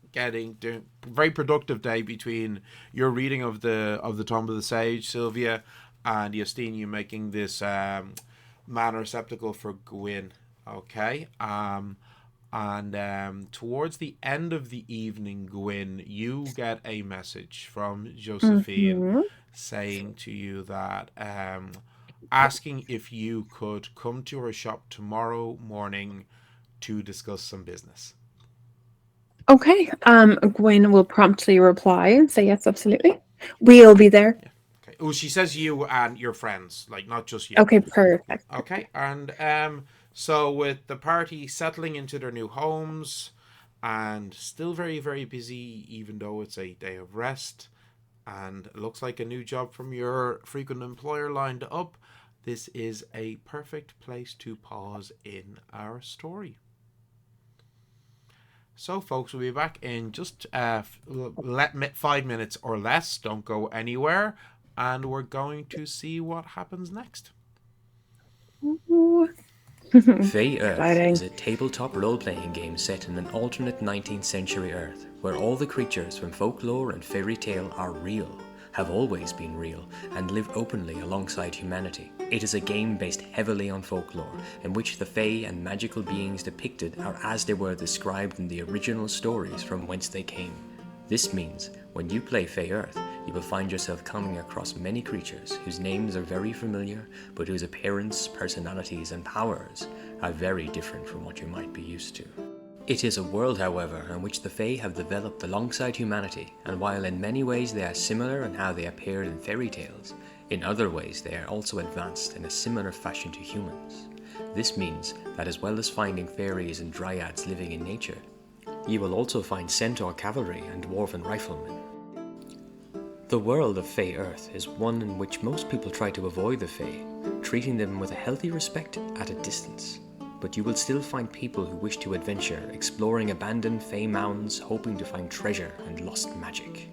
very productive day between your reading of the Tomb of the Sage, Sylvia, and Justine, you making this mana receptacle for Gwyn. Okay. And towards the end of the evening, Gwyn, you get a message from Joséphine saying to you that asking if you could come to her shop tomorrow morning to discuss some business. Okay. Gwyn will promptly reply and say yes, absolutely. We'll be there. Yeah. Okay. Oh, she says you and your friends, like not just you. Okay, perfect. Okay, and so with the party settling into their new homes and still very, very busy, even though it's a day of rest, and it looks like a new job from your frequent employer lined up, this is a perfect place to pause in our story. So, folks, we'll be back in just 5 minutes or less. Don't go anywhere. And we're going to see what happens next. Fey Earth is a tabletop role-playing game set in an alternate 19th century Earth, where all the creatures from folklore and fairy tale are real, have always been real, and live openly alongside humanity. It is a game based heavily on folklore, in which the Fae and magical beings depicted are as they were described in the original stories from whence they came. This means, when you play Fey Earth, you will find yourself coming across many creatures whose names are very familiar, but whose appearance, personalities, and powers are very different from what you might be used to. It is a world, however, in which the Fae have developed alongside humanity, and while in many ways they are similar in how they appeared in fairy tales, in other ways they are also advanced in a similar fashion to humans. This means that as well as finding fairies and dryads living in nature, you will also find centaur cavalry and dwarven riflemen. The world of Fey Earth is one in which most people try to avoid the Fae, treating them with a healthy respect at a distance. But you will still find people who wish to adventure, exploring abandoned Fey mounds, hoping to find treasure and lost magic.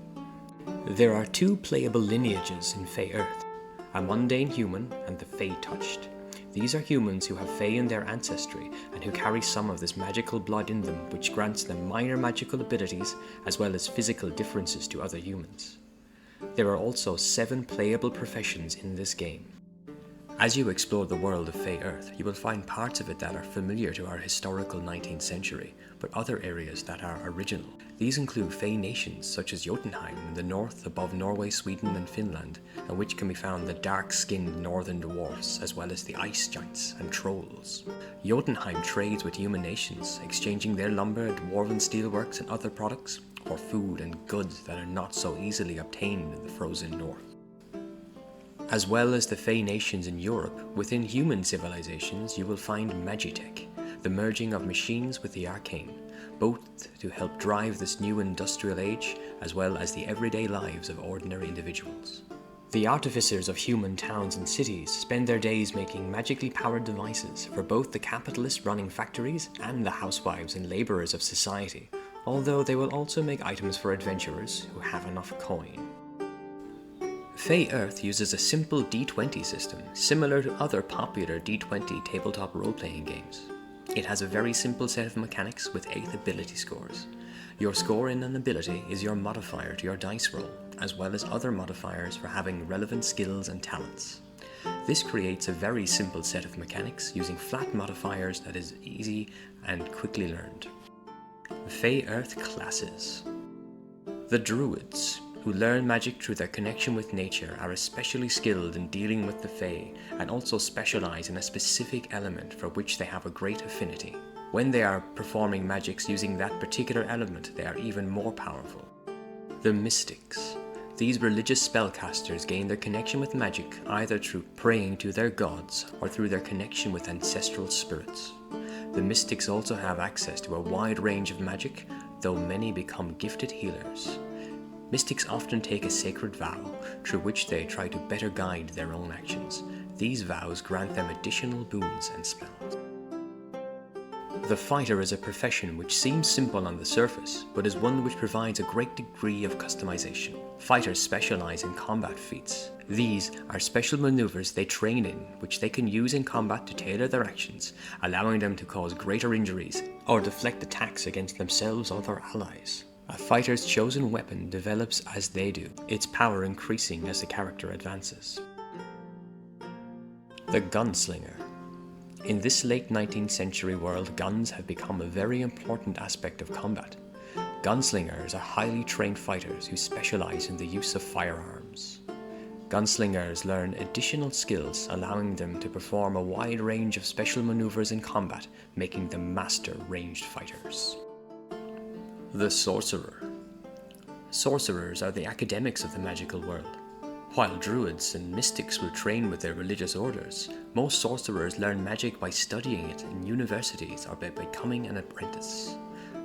There are two playable lineages in Fey Earth, a mundane human and the Fey Touched. These are humans who have Fey in their ancestry and who carry some of this magical blood in them, which grants them minor magical abilities as well as physical differences to other humans. There are also 7 playable professions in this game. As you explore the world of Fey Earth, you will find parts of it that are familiar to our historical 19th century, but other areas that are original. These include Fey nations such as Jotunheim in the north above Norway, Sweden and Finland, and which can be found the dark-skinned northern dwarfs, as well as the ice giants and trolls. Jotunheim trades with human nations, exchanging their lumber, dwarven steelworks and other products for food and goods that are not so easily obtained in the frozen north. As well as the Fey nations in Europe, within human civilizations you will find Magitech, the merging of machines with the arcane, both to help drive this new industrial age as well as the everyday lives of ordinary individuals. The artificers of human towns and cities spend their days making magically powered devices for both the capitalists running factories and the housewives and labourers of society, although they will also make items for adventurers who have enough coin. Fey Earth uses a simple D20 system, similar to other popular D20 tabletop role-playing games. It has a very simple set of mechanics with 8 ability scores. Your score in an ability is your modifier to your dice roll, as well as other modifiers for having relevant skills and talents. This creates a very simple set of mechanics using flat modifiers that is easy and quickly learned. Fey Earth classes. The Druids, who learn magic through their connection with nature, are especially skilled in dealing with the Fae and also specialize in a specific element for which they have a great affinity. When they are performing magics using that particular element, they are even more powerful. The Mystics. These religious spellcasters gain their connection with magic either through praying to their gods or through their connection with ancestral spirits. The Mystics also have access to a wide range of magic, though many become gifted healers. Mystics often take a sacred vow, through which they try to better guide their own actions. These vows grant them additional boons and spells. The Fighter is a profession which seems simple on the surface, but is one which provides a great degree of customization. Fighters specialize in combat feats. These are special maneuvers they train in, which they can use in combat to tailor their actions, allowing them to cause greater injuries or deflect attacks against themselves or their allies. A fighter's chosen weapon develops as they do, its power increasing as the character advances. The Gunslinger. In this late 19th century world, guns have become a very important aspect of combat. Gunslingers are highly trained fighters who specialize in the use of firearms. Gunslingers learn additional skills, allowing them to perform a wide range of special maneuvers in combat, making them master ranged fighters. The Sorcerer. Sorcerers are the academics of the magical world. While druids and mystics will train with their religious orders, most sorcerers learn magic by studying it in universities or by becoming an apprentice.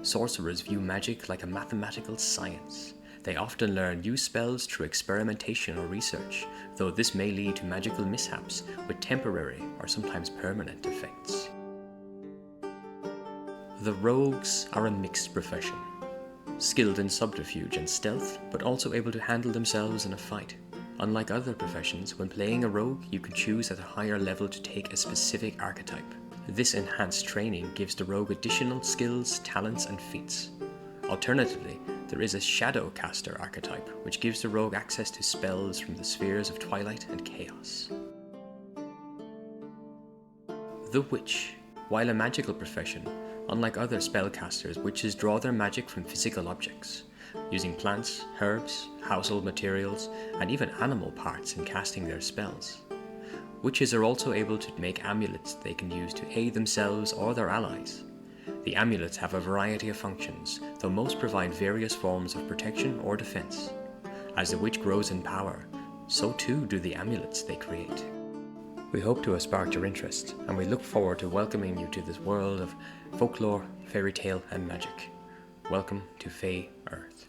Sorcerers view magic like a mathematical science. They often learn new spells through experimentation or research, though this may lead to magical mishaps with temporary or sometimes permanent effects. The Rogues are a mixed profession. Skilled in subterfuge and stealth, but also able to handle themselves in a fight. Unlike other professions, when playing a rogue, you can choose at a higher level to take a specific archetype. This enhanced training gives the rogue additional skills, talents, and feats. Alternatively, there is a Shadowcaster archetype, which gives the rogue access to spells from the spheres of twilight and chaos. The Witch. While a magical profession, unlike other spellcasters, witches draw their magic from physical objects, using plants, herbs, household materials, and even animal parts in casting their spells. Witches are also able to make amulets they can use to aid themselves or their allies. The amulets have a variety of functions, though most provide various forms of protection or defense. As the witch grows in power, so too do the amulets they create. We hope to have sparked your interest, and we look forward to welcoming you to this world of folklore, fairy tale, and magic. Welcome to Fey Earth.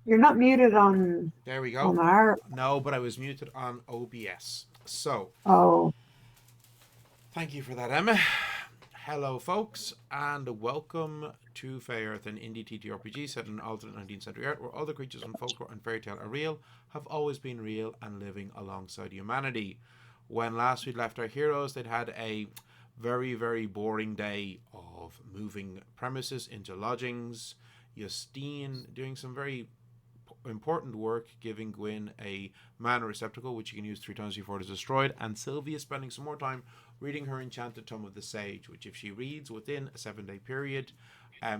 You're not muted on There we go. our. No, but I was muted on OBS. So, Oh, thank you for that, Emma. Hello, folks, and welcome to Fae Earth, an indie TTRPG set in an alternate 19th century Earth where all the creatures from folklore and fairy tale are real, have always been real, and living alongside humanity. When last we left our heroes, they'd had a very, very boring day of moving premises into lodgings. Justine doing some very important work, giving Gwynn a mana receptacle which you can use 3 times before it is destroyed, and Sylvia spending some more time reading her enchanted Tome of the Sage, which if she reads within a 7-day period,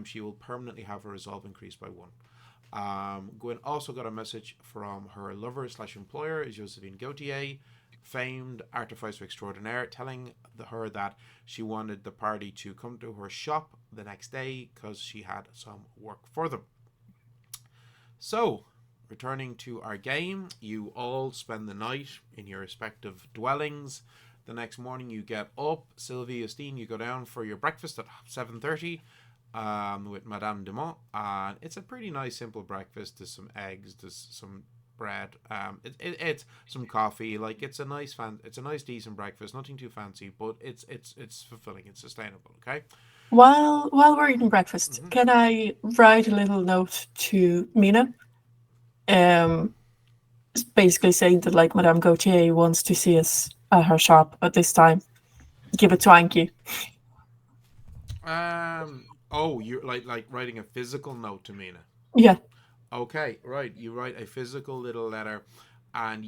she will permanently have her resolve increased by 1. Gwynn also got a message from her lover slash employer, Joséphine Gautier, famed artificer extraordinaire, telling her that she wanted the party to come to her shop the next day because she had some work for them. So, returning to our game, you all spend the night in your respective dwellings. The next morning you get up. Sylvia, Justine, you go down for your breakfast at 7:30 with Madame Dumont. And it's a pretty nice, simple breakfast. There's some eggs, there's some bread, it's some coffee. Like, it's a nice, decent breakfast. Nothing too fancy, but it's fulfilling. It's sustainable. Okay. While we're eating breakfast, can I write a little note to Mina? Basically saying that, like, Madame Gautier wants to see us at her shop at this time. Give it to Anki. Oh, you're like writing a physical note to Mina. Yeah. Okay, right. You write a physical little letter, and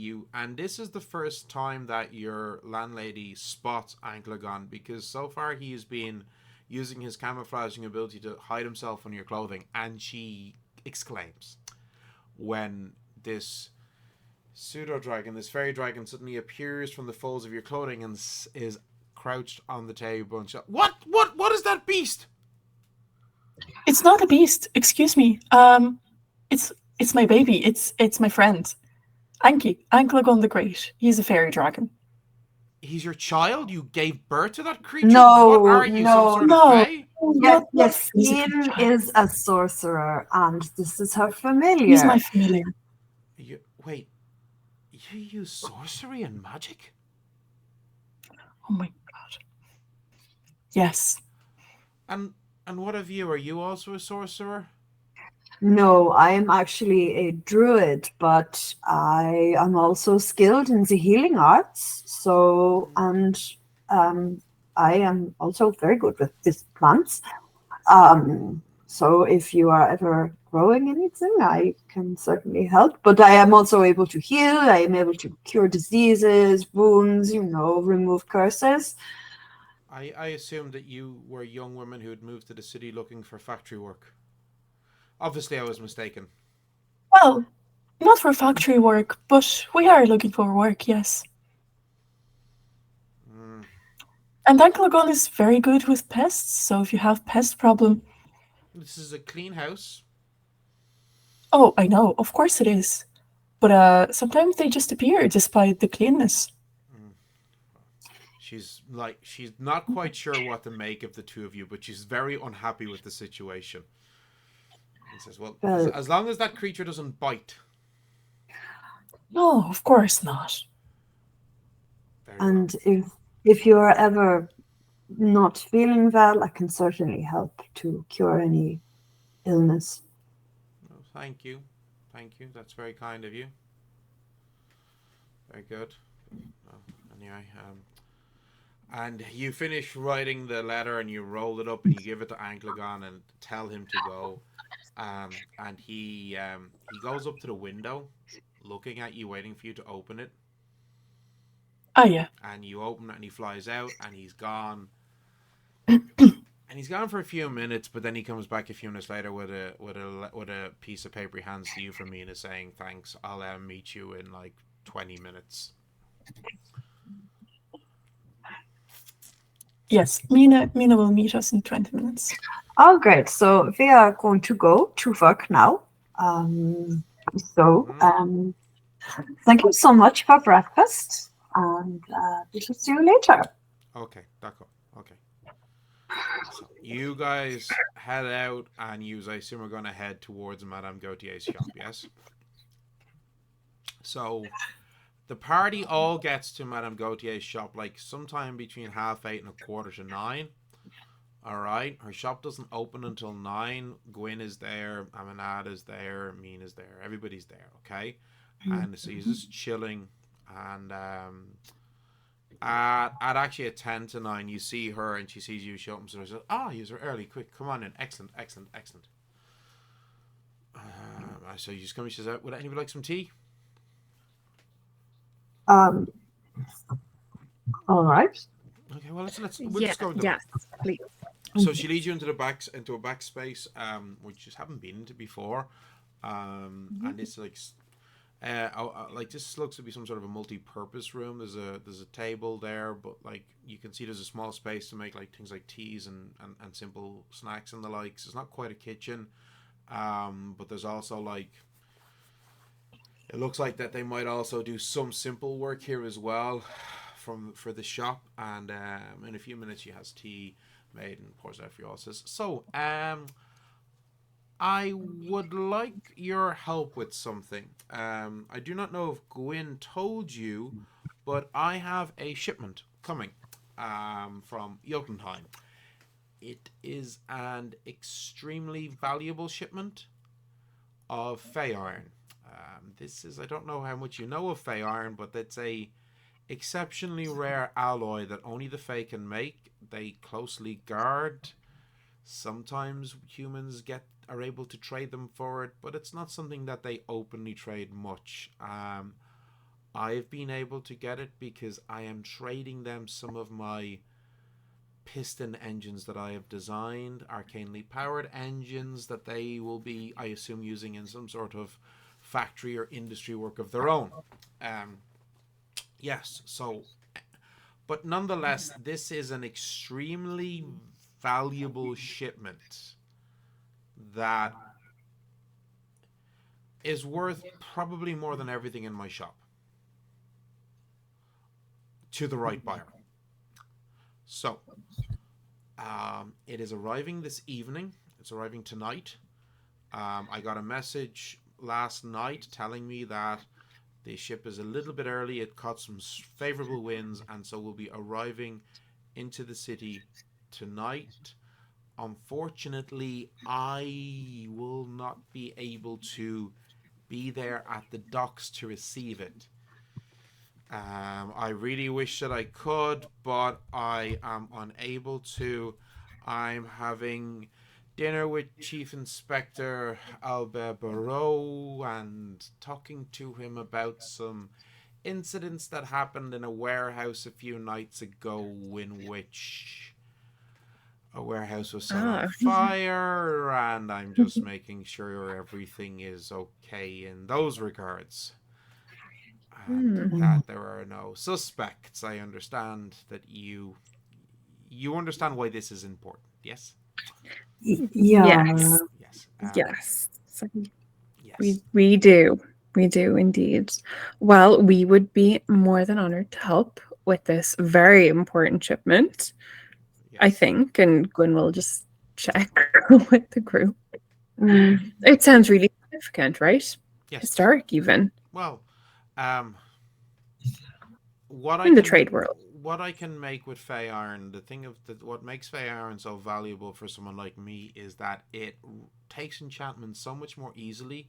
this is the first time that your landlady spots Anklegon, because so far he has been using his camouflaging ability to hide himself under your clothing, and she exclaims when this pseudo-dragon, this fairy dragon, suddenly appears from the folds of your clothing and is crouched on the table and what is that beast? It's not a beast, excuse me. It's my baby. It's my friend. Anklegon the Great. He's a fairy dragon. He's your child? You gave birth to that creature? No, what are you, no, some sort of fae? Yes, Justine is a sorcerer, and this is her familiar. He's my familiar. Wait, you use sorcery and magic? Oh my god. Yes. And what of you? Are you also a sorcerer? No, I am actually a druid, but I am also skilled in the healing arts. So, and I am also very good with these plants. So if you are ever growing anything, I can certainly help. But I am also able to heal. I am able to cure diseases, wounds, remove curses. I assumed that you were young women who had moved to the city looking for factory work. Obviously, I was mistaken. Well, not for factory work, but we are looking for work, yes. And Anklegon is very good with pests, so if you have pest problem... This is a clean house. Oh, I know, of course it is. But sometimes they just appear despite the cleanness. She's not quite sure what to make of the two of you, but she's very unhappy with the situation. And says, well, as long as that creature doesn't bite. No, of course not. And if you are ever not feeling well, I can certainly help to cure any illness. Well, thank you. That's very kind of you. Very good. Anyway, and you finish writing the letter and you roll it up and you give it to Anklegon and tell him to go. And he goes up to the window, looking at you, waiting for you to open it. Oh yeah. And you open it and he flies out and he's gone. And he's gone for a few minutes, but then he comes back a few minutes later with a piece of paper he hands to you from Mina, saying, "Thanks. I'll meet you in like 20 minutes." Yes, Mina will meet us in 20 minutes. Oh, great. So we are going to go to work now. Thank you so much for breakfast, and we will see you later. Okay, d'accord. Okay. So you guys head out, and I assume, are going to head towards Madame Gautier's shop, yes? So the party all gets to Madame Gautier's shop like sometime between 8:30 and 9:15. All right, her shop doesn't open until 9. Gwynn is there, Aminad is there, Mina is there, everybody's there. Okay, and so he's just chilling, and at actually at 10 to 9, you see her, and she sees you show up, and so she says, "Ah, you're early, quick, come on in, excellent, excellent, excellent." So you just come, she says, "Would anybody like some tea?" All right. Okay, well we'll just go with the yes, please. So she leads you into a backspace, which you haven't been into before, and it's like, like this looks to be some sort of a multi-purpose room. There's a table there, but like you can see there's a small space to make like things like teas and simple snacks and the likes. It's not quite a kitchen, but there's also like, it looks like that they might also do some simple work here as well, for the shop. And in a few minutes she has tea made and pours out for you all. Says, "So, I would like your help with something. I do not know if Gwynn told you, but I have a shipment coming from Jotunheim. It is an extremely valuable shipment of Fey iron. This is, I don't know how much you know of Fey iron, but it's a exceptionally rare alloy that only the Fey can make. They closely guard. Sometimes humans are able to trade them for it, but it's not something that they openly trade much. I've been able to get it because I am trading them some of my piston engines that I have designed, arcanely powered engines that they will be, I assume, using in some sort of factory or industry work of their own. Yes, so, but nonetheless, this is an extremely valuable shipment that is worth probably more than everything in my shop to the right buyer. So, it is arriving this evening. It's arriving tonight. I got a message last night telling me that the ship is a little bit early. It caught some favorable winds, and so will be arriving into the city tonight. Unfortunately, I will not be able to be there at the docks to receive it. I really wish that I could, but I am unable to. I'm having dinner with Chief Inspector Albert Barreau and talking to him about some incidents that happened in a warehouse a few nights ago, in which a warehouse was set on fire, and I'm just making sure everything is okay in those regards. And that there are no suspects. I understand that you understand why this is important, yes? Yeah. Yes. Yes. Yes. We do indeed. Well, we would be more than honored to help with this very important shipment, yes. I think, and Gwynn will just check with the group. It sounds really significant, right? Yes. Historic, even. Well, the trade world. What I can make with Fey iron, what makes Fey iron so valuable for someone like me is that it takes enchantment so much more easily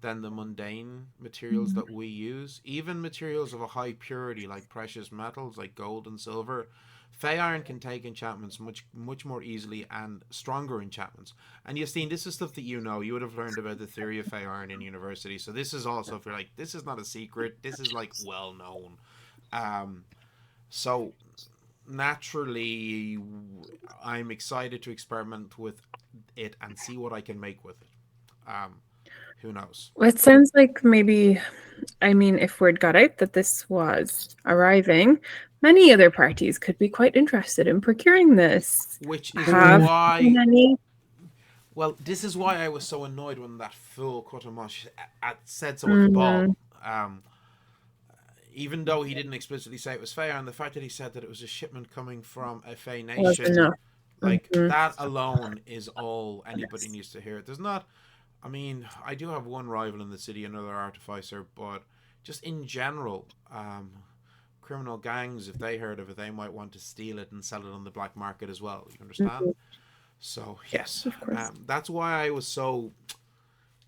than the mundane materials that we use. Even materials of a high purity like precious metals like gold and silver, Fey iron can take enchantments much more easily, and stronger enchantments. And Justine, this is stuff that you know. You would have learned about the theory of Fey iron in university. So this is also, if you're like, this is not a secret. This is like well known. So naturally, I'm excited to experiment with it and see what I can make with it. Who knows? Well, it sounds like maybe, I mean, if word got out that this was arriving, many other parties could be quite interested in procuring this. Which is why... Many... Well, this is why I was so annoyed when that fool Quatamosh said so at the ball. Even though he didn't explicitly say it was Fey, and the fact that he said that it was a shipment coming from a Fey nation, Like Mhm. that alone is all anybody needs to hear. There's not. I mean, I do have one rival in the city, another artificer, but just in general, criminal gangs, if they heard of it, they might want to steal it and sell it on the black market as well. You understand? Mhm. So Yes, yes, of course. that's why I was so.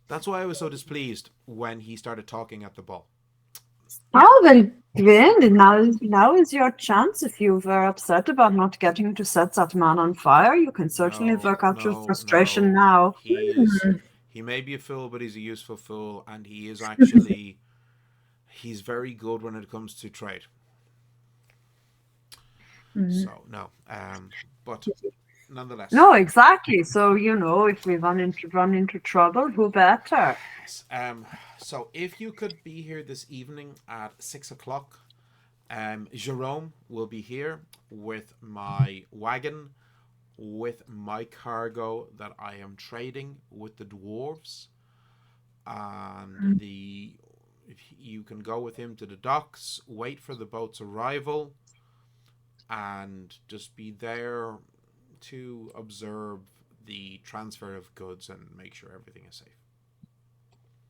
That's why I was so displeased when he started talking at the ball. Oh, well, Gwyn, now is your chance. If you were upset about not getting to set that man on fire, you can certainly No, work out your no, frustration no. now. He may be a fool, but he's a useful fool, and he is actually he's very good when it comes to trade. Mhm. So no, but nonetheless, No, exactly. So, if we run into trouble, who better? yes. So if you could be here this evening at 6 o'clock, Jerome will be here with my wagon, with my cargo that I am trading with the dwarves, and you can go with him to the docks, wait for the boat's arrival, and just be there to observe the transfer of goods and make sure everything is safe.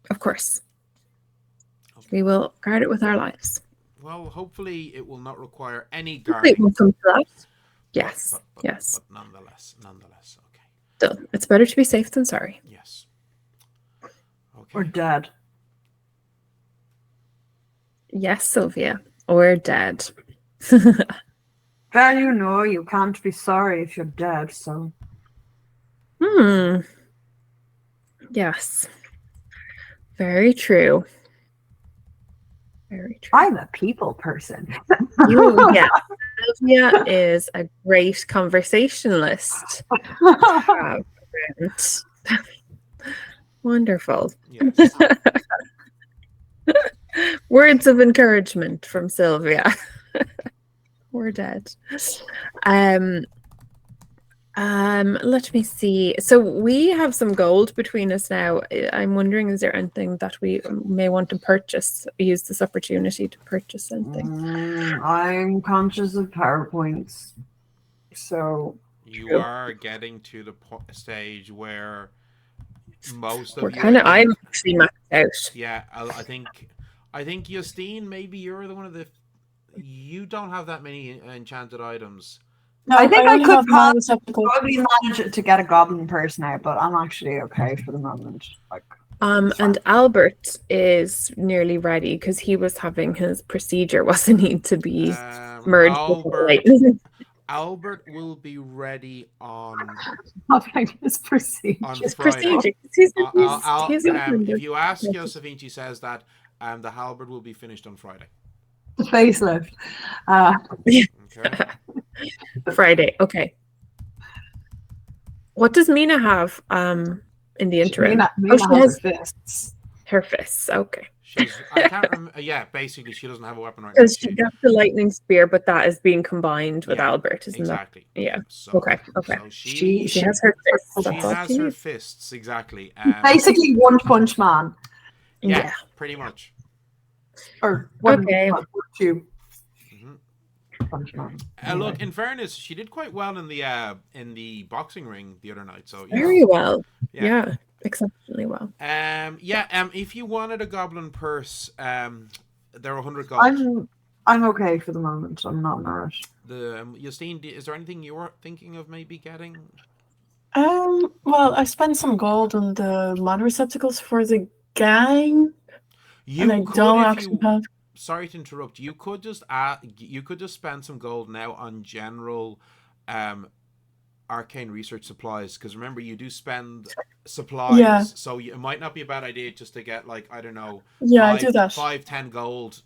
Of course. Okay. We will guard it with our lives. Well, hopefully it will not require any Hopefully it guarding. won't come to that. But- Yes. but Yes. nonetheless, okay. Still, it's better to be safe than sorry. Yes. Okay. Or dead. Yes, Sylvia. Or dead. Well, you can't be sorry if you're dead, so. Yes. Very true. Very true. I'm a people person. Yeah. Sylvia is a great conversationalist. Wonderful. Yes. Words of encouragement from Sylvia. We're dead. Let me see. So we have some gold between us now. I'm wondering, is there anything that we may want to purchase? Use this opportunity to purchase something. I'm conscious of PowerPoints. So You are getting to the stage where most of we're you. I'm actually maxed out. Yeah, I think Justine, maybe you're the one of the. You don't have that many enchanted items. No, I think I only could have my receptacle. probably manage to get a goblin purse now, but I'm actually okay for the moment. And Albert is nearly ready because he was having his procedure, wasn't he, to be merged with the lightning. Albert will be ready on his procedure. on Friday. If you ask Joséphine, she says that the halberd will be finished on Friday. The facelift. Okay. Friday. Okay. What does Mina have in the interim? Mina she has has her fists. her fists. Okay. I can't remember. Yeah, basically, she doesn't have a weapon right now. Because she got the lightning spear, but that is being combined with Albert, isn't exactly. it? Yeah. So, Okay. So she has her fists. She has her fists, exactly. Basically, one punch man. Yeah, pretty much. Or one, okay. Two. Punch man. Look, in fairness, she did quite well in the boxing ring the other night. So very well. Yeah, exceptionally well. If you wanted a goblin purse, they're 100 gold. I'm okay for the moment. I'm not nourished. Justine, is there anything you were thinking of maybe getting? Well, I spent some gold on the mana receptacles for the gang. Sorry to interrupt. You could just spend some gold now on general arcane research supplies, because remember, you do spend supplies, so it might not be a bad idea just to get, like, I don't know, I do that. 5-10 gold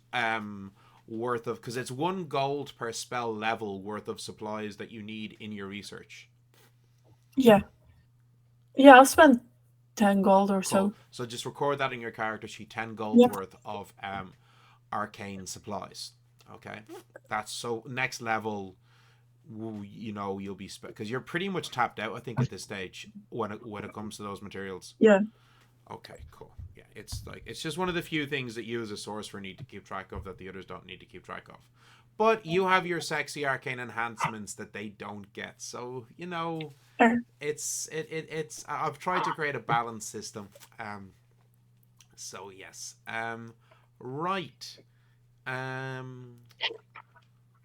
worth of, because it's 1 gold per spell level worth of supplies that you need in your research. I'll spend 10 gold or so. So just record that in your character sheet, 10 gold worth of arcane supplies. Okay, that's so next level. You'll be because you're pretty much tapped out, I think, at this stage when it comes to those materials. Yeah. Okay, cool. Yeah, it's just one of the few things that you as a sorcerer need to keep track of that the others don't need to keep track of. But you have your sexy arcane enhancements that they don't get. So, it's I've tried to create a balanced system. So yes. Right.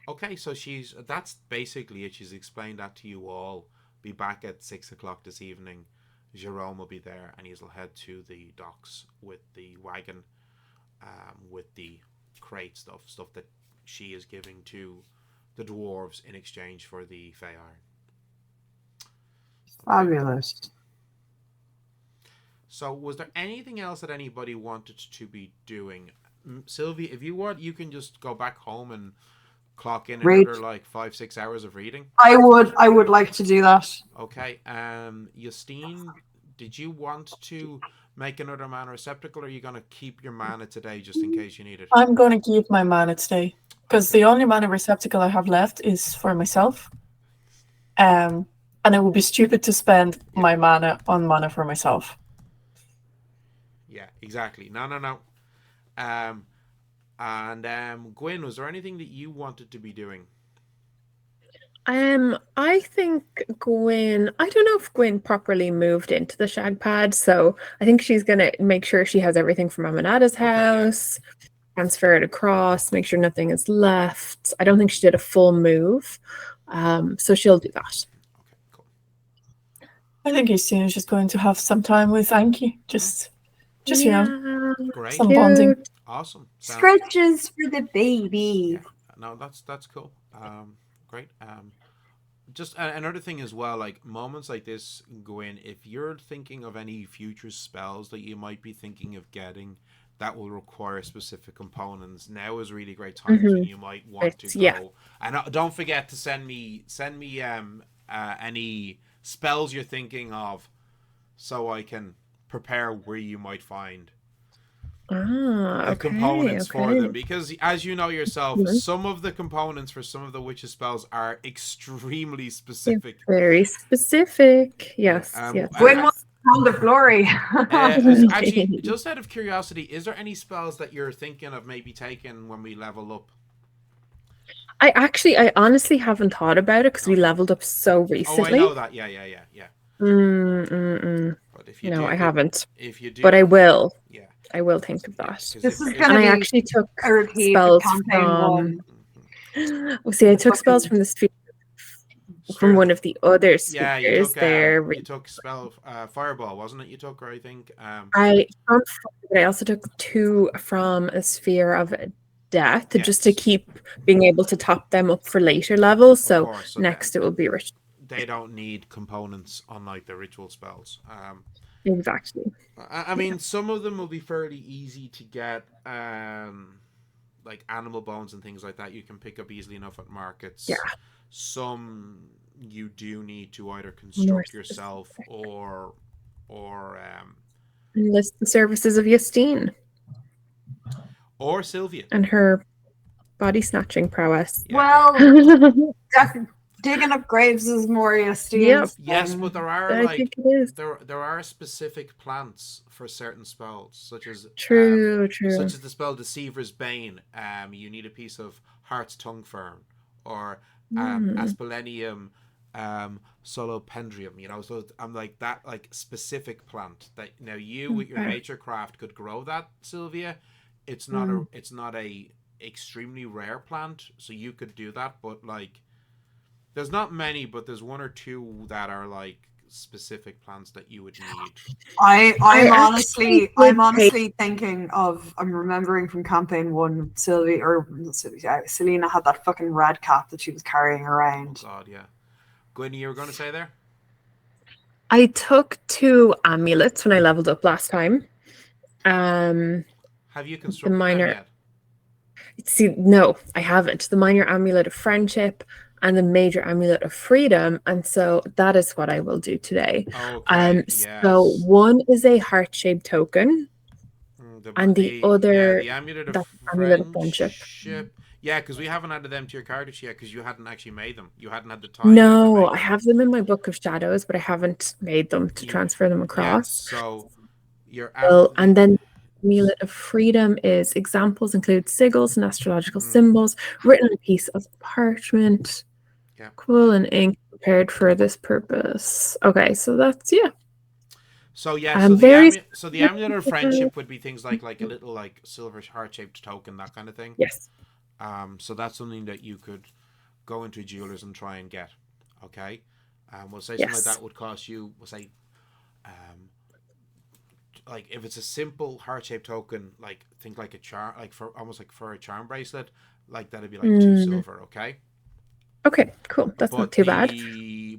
Okay, so that's basically it. She's explained that to you all. Be back at 6 o'clock this evening. Jerome will be there, and he'll head to the docks with the wagon, with the crate stuff that she is giving to the dwarves in exchange for the Fey Iron. Fabulous. So, was there anything else that anybody wanted to be doing? Sylvia, if you want, you can just go back home and clock in another 5-6 hours of reading. I would like to do that. Okay. Justine, did you want to make another mana receptacle, or are you going to keep your mana today just in case you need it? I'm going to keep my mana today because the only mana receptacle I have left is for myself. And it would be stupid to spend my mana on mana for myself. Yeah, exactly. No. Gwynn, was there anything that you wanted to be doing? I think Gwynn, I don't know if Gwynn properly moved into the shag pad, so I think she's gonna make sure she has everything from Amanada's house, transfer it across, make sure nothing is left. I don't think she did a full move, so she'll do that. Okay, cool. I think Justina's just going to have some time with Anki, just Great. some bonding. Awesome. Stretches for the baby. Yeah. No, that's cool. Great. Just another thing as well, like moments like this, Gwynn, if you're thinking of any future spells that you might be thinking of getting that will require specific components, now is really great times when you might want to go. Yeah. And don't forget to send me any spells you're thinking of so I can prepare where you might find the components for them, because as you know yourself, some of the components for some of the witches spells are extremely specific. Very specific. Yes. Gwyn wants Pound of Glory. Actually, just out of curiosity, is there any spells that you're thinking of maybe taking when we level up? I honestly haven't thought about it because we leveled up so recently. Oh, I know that. Yeah. But if you do, I haven't. If you do, but I will. Yeah. I will think of that. This is going to be I actually took a repeat spells of campaign 1. Oh, see, I took spells from the sphere from one of the other spheres. Yeah, you took spell fireball, wasn't it? You took, or I think. I also took 2 from a sphere of death, just to keep being able to top them up for later levels. So next it will be rich. They don't need components unlike the ritual spells. Exactly. I mean, some of them will be fairly easy to get, like animal bones and things like that. You can pick up easily enough at markets. Yeah. Some you do need to either construct yourself or enlist the services of Justine or Sylvia and her body snatching prowess. Yeah. Well, digging up graves is more Justine's. Yes, but there are I think it is. there are specific plants for certain spells, such as true. Such as the spell Deceiver's Bane. You need a piece of Heart's Tongue Fern or Aspelenium solopendrium. So I'm like that, like specific plant that now you with your nature craft could grow that, Sylvia. It's not a extremely rare plant, so you could do that, but like there's not many, but there's 1 or 2 that are like specific plants that you would need. I'm honestly thinking of, I'm remembering from campaign 1, Selena had that fucking red cap that she was carrying around. Oh God, yeah. Gwynn, you were going to say there? I took 2 amulets when I leveled up last time. Have you constructed them yet? See, no, I haven't. The minor amulet of friendship and the major amulet of freedom, and so that is what I will do today. So one is a heart-shaped token, and the other the amulet of friendship. Yeah, because we haven't added them to your cartridge yet because you hadn't actually made them. You hadn't had the time. No, I have them in my book of shadows, but I haven't made them to transfer them across. Yeah, so you're and then Amulet of Freedom is examples include sigils and astrological symbols written on a piece of parchment, quill and ink prepared for this purpose. Okay, so that's So so very the amulet of friendship would be things like a little like silver heart-shaped token, that kind of thing. Yes. So that's something that you could go into a jeweler's and try and get. Okay. We'll say something like that would cost you, we'll say, like if it's a simple heart-shaped token, like think like a charm, like for almost like for a charm bracelet, like that'd be like 2 silver. Okay. Okay, cool. That's not too bad.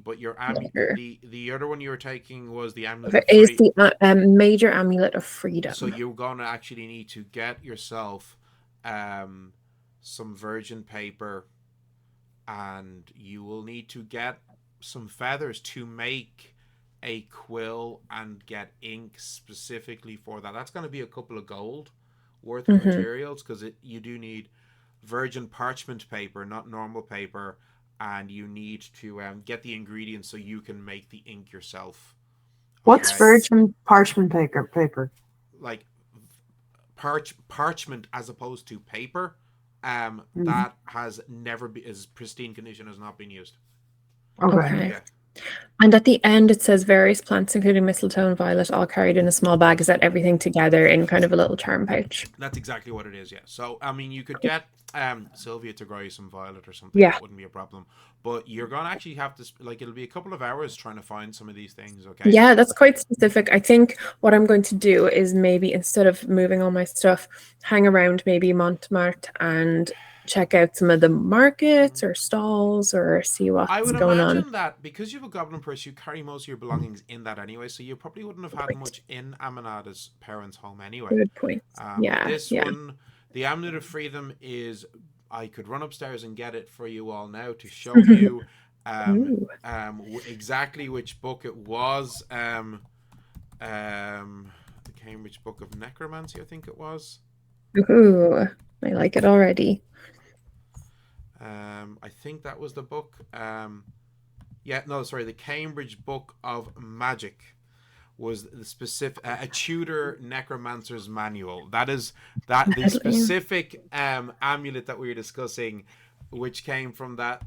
But your the other one you were taking was the amulet. It is the major amulet of freedom. So you're gonna actually need to get yourself some virgin paper, and you will need to get some feathers to make a quill and get ink specifically for that. That's going to be a couple of gold worth of materials, because you do need virgin parchment paper, not normal paper, and you need to get the ingredients so you can make the ink yourself. What's virgin parchment paper? Like parchment as opposed to paper. That has never been, as pristine condition, has not been used. Okay. Yeah. And at the end, it says various plants, including mistletoe and violet, all carried in a small bag. Is that everything together in kind of a little charm pouch? That's exactly what it is, yeah. So, I mean, you could get Sylvia to grow you some violet or something. That wouldn't be a problem. But you're going to actually have to, like, it'll be a couple of hours trying to find some of these things, okay? Yeah, that's quite specific. I think what I'm going to do is maybe instead of moving all my stuff, hang around maybe Montmartre and check out some of the markets or stalls or see what's going on. I would imagine that because you have a goblin purse, you carry most of your belongings in that anyway, so you probably wouldn't have had much in Aminada's parents' home anyway. Good point. One, the Amulet of Freedom, is, I could run upstairs and get it for you all now to show you exactly which book it was. The Cambridge Book of Necromancy, I think it was. Ooh, I like it already. I think that was the book. The Cambridge Book of Magic was the specific a Tudor necromancer's manual. That is the specific amulet that we were discussing, which came from that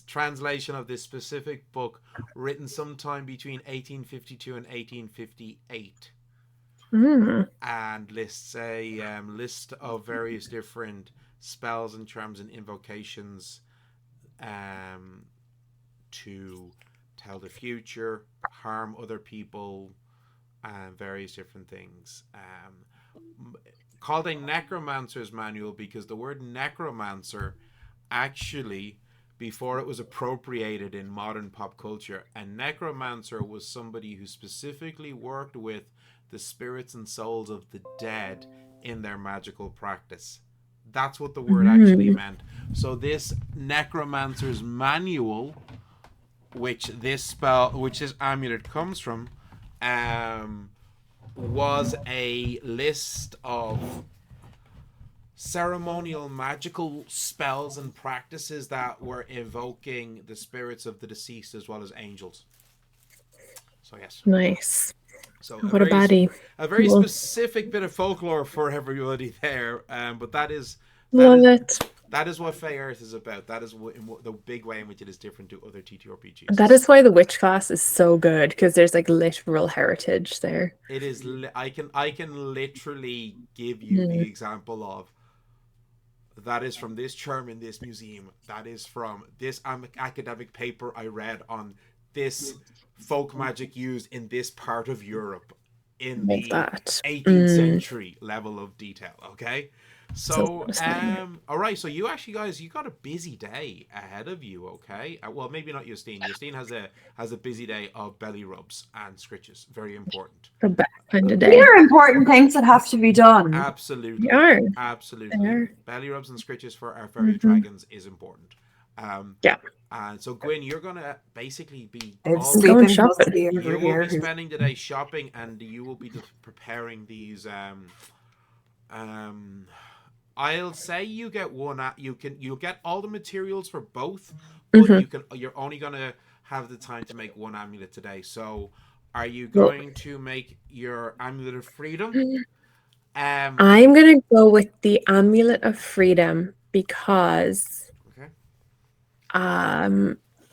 translation of this specific book, written sometime between 1852 and 1858, and lists a list of various different spells and charms and invocations to tell the future, harm other people, and various different things. Called a necromancer's manual because the word necromancer actually, before it was appropriated in modern pop culture, a necromancer was somebody who specifically worked with the spirits and souls of the dead in their magical practice. That's what the word actually meant. So this necromancer's manual, which this amulet comes from, was a list of ceremonial magical spells and practices that were evoking the spirits of the deceased as well as angels. So yes. Nice. So what a baddie. A very specific bit of folklore for everybody there. But that is what Fey Earth is about. That is the big way in which it is different to other TTRPGs. That is why the witch class is so good, because there's like literal heritage there. It is. I can literally give you the example of, that is from this charm in this museum. That is from this academic paper I read on this folk magic used in this part of Europe in the 18th century level of detail. Okay. So all right, so you actually guys, you got a busy day ahead of you. Okay, well, maybe not Justine. Justine has a busy day of belly rubs and scritches. Very important. They're important things that have to be done. Absolutely, they are. Absolutely. They are. Belly rubs and scritches for our fairy dragons is important. And so Gwynn, you're gonna basically be going shopping. You will be spending the day shopping, and you will be preparing these. I'll say you get one. You'll get all the materials for both, but you're only gonna have the time to make one amulet today. So, are you going to make your amulet of freedom? I'm going to go with the Amulet of Freedom because Okay.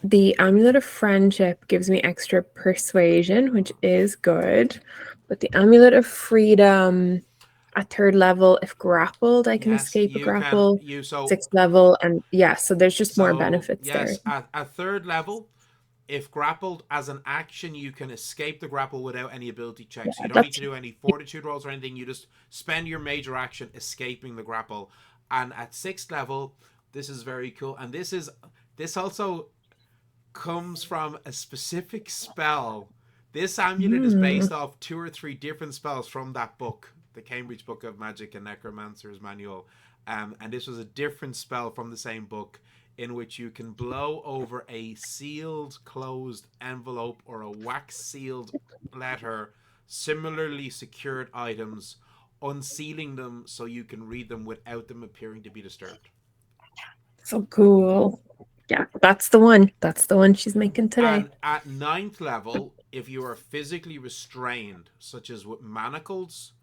the Amulet of Friendship gives me extra persuasion, which is good. But the Amulet of Freedom at 3rd level, if grappled, I can Yes, escape a you can. grapple. You so 6th level, and yeah, so there's just more so benefits there. yes. At 3rd level, if grappled as an action, you can escape the grapple without any ability checks. So you don't need to do any fortitude rolls or anything. You just spend your major action escaping the grapple. And at 6th level, this is very cool. And this also comes from a specific spell. This amulet is based off 2 or 3 different spells from that book, the Cambridge Book of Magic and Necromancer's Manual. And this was a different spell from the same book, in which you can blow over a sealed, closed envelope or a wax sealed letter, similarly secured items, unsealing them so you can read them without them appearing to be disturbed. So cool. Yeah, that's the one. That's the one she's making today. And at 9th level, if you are physically restrained, such as with manacles,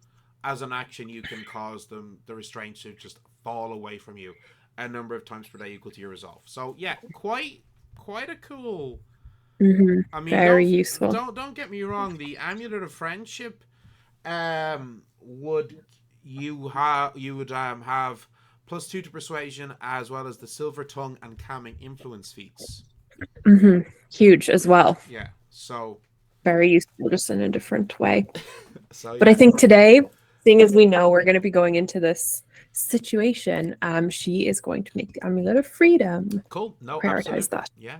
as an action you can cause the restraint to just fall away from you a number of times per day equal to your resolve. So yeah, quite a cool. I mean, very useful. Don't get me wrong. The Amulet of Friendship, would you would have +2 to persuasion, as well as the Silver Tongue and Calming Influence feats. Huge as well. Yeah, so very useful, just in a different way. So yeah. But I think today, seeing as we know we're going to be going into this situation, she is going to make the Amulet of Freedom. Cool. No, prioritize absolutely. that. Yeah.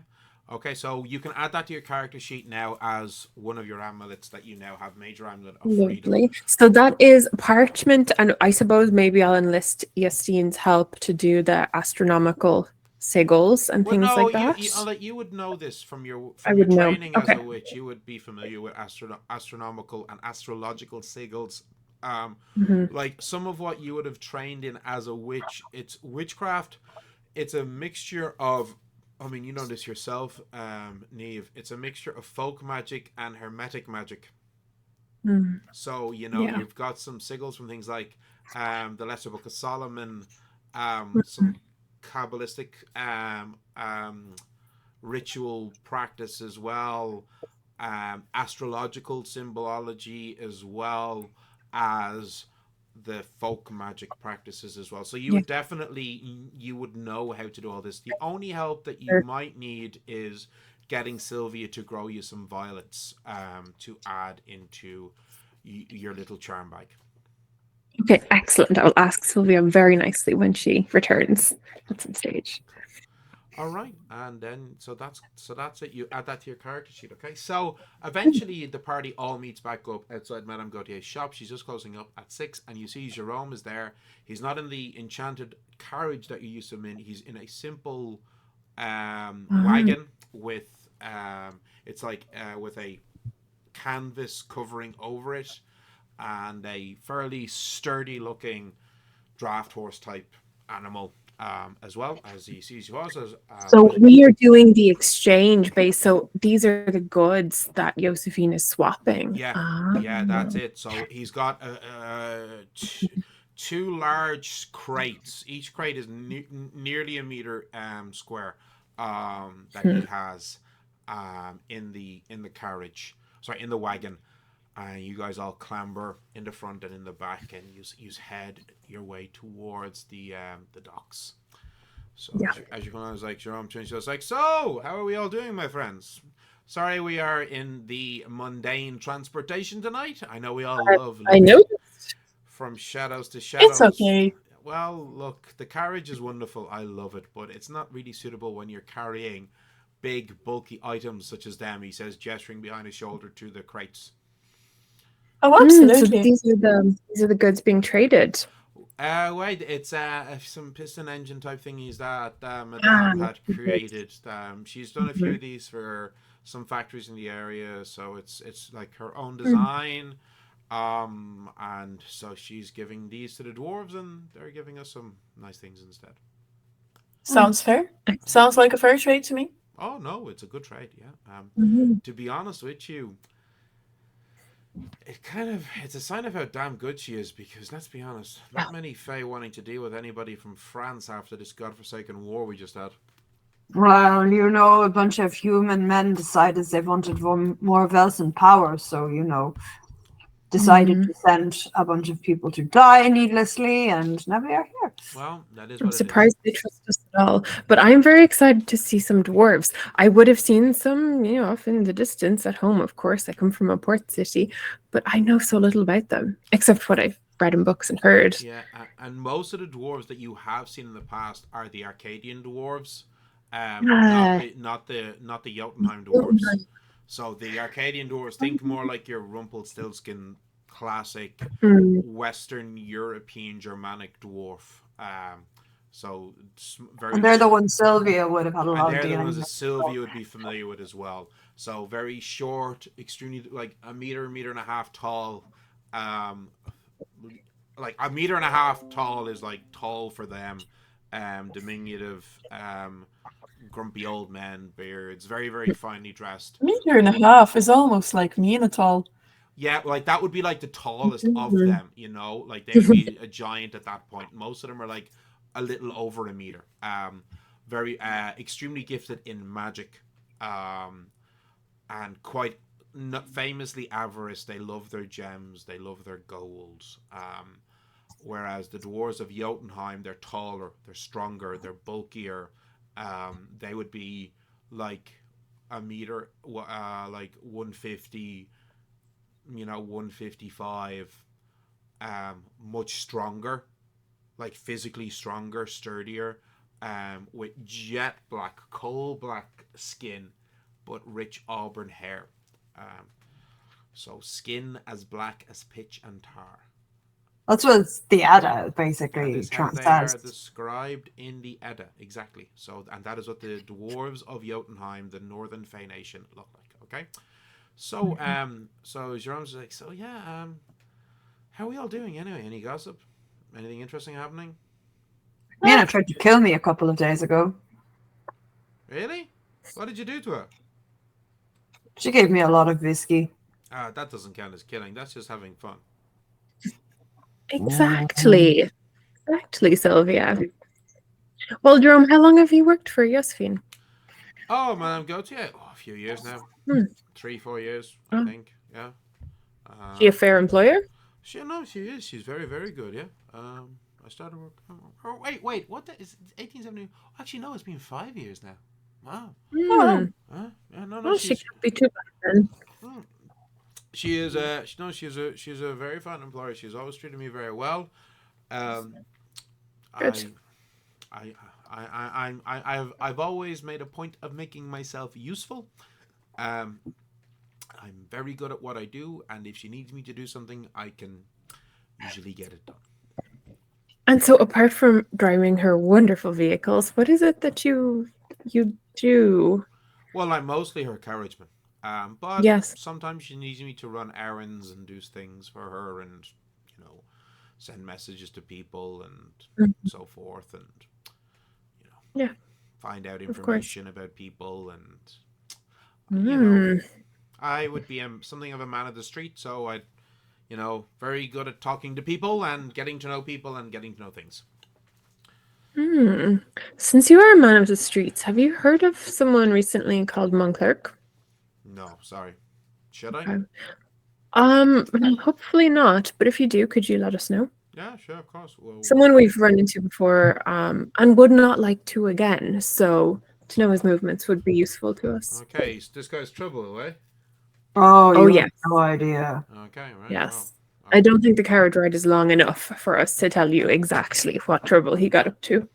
Okay, so you can add that to your character sheet now as one of your amulets that you now have, Major Amulet of Freedom. Lovely. So that is parchment, and I suppose maybe I'll enlist Justine's help to do the astronomical sigils and things like that. You would know this from your know. training Okay. as a witch. You would be familiar with astronomical and astrological sigils. Like some of what you would have trained in as a witch. It's witchcraft. It's a mixture of, I mean, you know this yourself, Neve. It's a mixture of folk magic and hermetic magic. So, you've got some sigils from things like the Lesser Book of Solomon, some Kabbalistic ritual practice as well, astrological symbology, as well as the folk magic practices as well. So you would definitely, you would know how to do all this. The only help that you might need is getting Sylvia to grow you some violets to add into your little charm bag. Okay, excellent. I will ask Sylvia very nicely when she returns at some stage. All right, and then so that's it. You add that to your character sheet, okay? So eventually the party all meets back up outside Madame Gautier's shop. She's just closing up at 6, and you see Jerome is there. He's not in the enchanted carriage that you used to in. He's in a simple wagon with it's like with a canvas covering over it, and a fairly sturdy looking draft horse type animal. As well as he sees you also. So we are doing the exchange base. So these are the goods that Joséphine is swapping. Yeah, that's it. So he's got two large crates. Each crate is nearly a meter square that he has in the carriage. Sorry, in the wagon. You guys all clamber in the front and in the back, and you head your way towards the docks. So as you come on, I was like, Jerome turns to us like, so how are we all doing, my friends? Sorry, we are in the mundane transportation tonight. I know we all love. I know. From shadows to shadows. It's okay. Well, look, the carriage is wonderful. I love it, but it's not really suitable when you're carrying big, bulky items such as them. He says, gesturing behind his shoulder to the crates. Oh, absolutely. So these are the goods being traded. Wait, it's some piston engine type thingies that Madame had created. She's done a few of these for some factories in the area, so it's like her own design. And so she's giving these to the dwarves, and they're giving us some nice things instead. Sounds fair. Sounds like a fair trade to me. Oh no, it's a good trade, yeah. To be honest with you, it's a sign of how damn good she is, because let's be honest, not many Fae wanting to deal with anybody from France after this godforsaken war we just had. Well, a bunch of human men decided they wanted more wealth and power, so, decided to send a bunch of people to die needlessly, and now we are here. Well, that is I'm what it is. surprised they trust us at all. But I'm very excited to see some dwarves. I would have seen some, off in the distance at home, of course. I come from a port city, but I know so little about them, except what I've read in books and heard. Yeah, and most of the dwarves that you have seen in the past are the Arcadian dwarves, not the Jotunheim dwarves. So the Arcadian dwarves, think more like your Rumpelstiltskin classic Western European Germanic dwarf. So very. And they're the ones Sylvia would have had a lot of And they're the dealing ones that with. Sylvia would be familiar with as well. So very short, extremely like a meter and a half tall. Like a meter and a half tall is like tall for them. Diminutive, grumpy old men, beards, very, very finely dressed. 1.5 is almost like Mina tall. Yeah, like that would be like the tallest of them, like they would be a giant at that point. Most of them are like a little over a meter. Very extremely gifted in magic, and quite famously avarice. They love their gems, they love their golds. Whereas the dwarves of Jotunheim, they're taller, they're stronger, they're bulkier. They would be like a meter, like 150, 155, much stronger, like physically stronger, sturdier, with jet black, coal black skin, but rich auburn hair. So skin as black as pitch and tar. That's what the Edda basically That is how they says. are described in the Edda, exactly. So, and that is what the dwarves of Jotunheim, the Northern Fey Nation, look like. Okay, so so Jerome's like, so yeah, how are we all doing anyway? Any gossip? Anything interesting happening? Mina tried to kill me a couple of days ago. Really? What did you do to her? She gave me a lot of whiskey. That doesn't count as killing. That's just having fun. Exactly, Sylvia. Well, Jerome, how long have you worked for Joséphine? Oh, Madame Gautier. Oh, a few years now. 3-4 years, I think. Yeah. She a fair employer? She is. She's very, very good. Yeah. I started work. Oh, wait. What? Is 1870? Actually, no. It's been 5 years now. Wow. Yeah, no. Well, she can't be too bad then. She is. She's a very fine employer. She's always treated me very well. Good. I've always made a point of making myself useful. I'm very good at what I do, and if she needs me to do something, I can usually get it done. And so, apart from driving her wonderful vehicles, what is it that you do? Well, I'm mostly her carriageman. But Yes. sometimes she needs me to run errands and do things for her, and send messages to people and so forth, and find out information about people, and I would be something of a man of the street, so I, very good at talking to people and getting to know people and getting to know things. Since you are a man of the streets, have you heard of someone recently called Monclerc? No, sorry. Should I? Hopefully not. But if you do, could you let us know? Yeah, sure, of course. Well, someone we've run into before, and would not like to again. So to know his movements would be useful to us. Okay, this guy's trouble, eh? Oh, yes. No idea. Okay, right. Yes. Wow. I don't think the carriage ride is long enough for us to tell you exactly what trouble he got up to.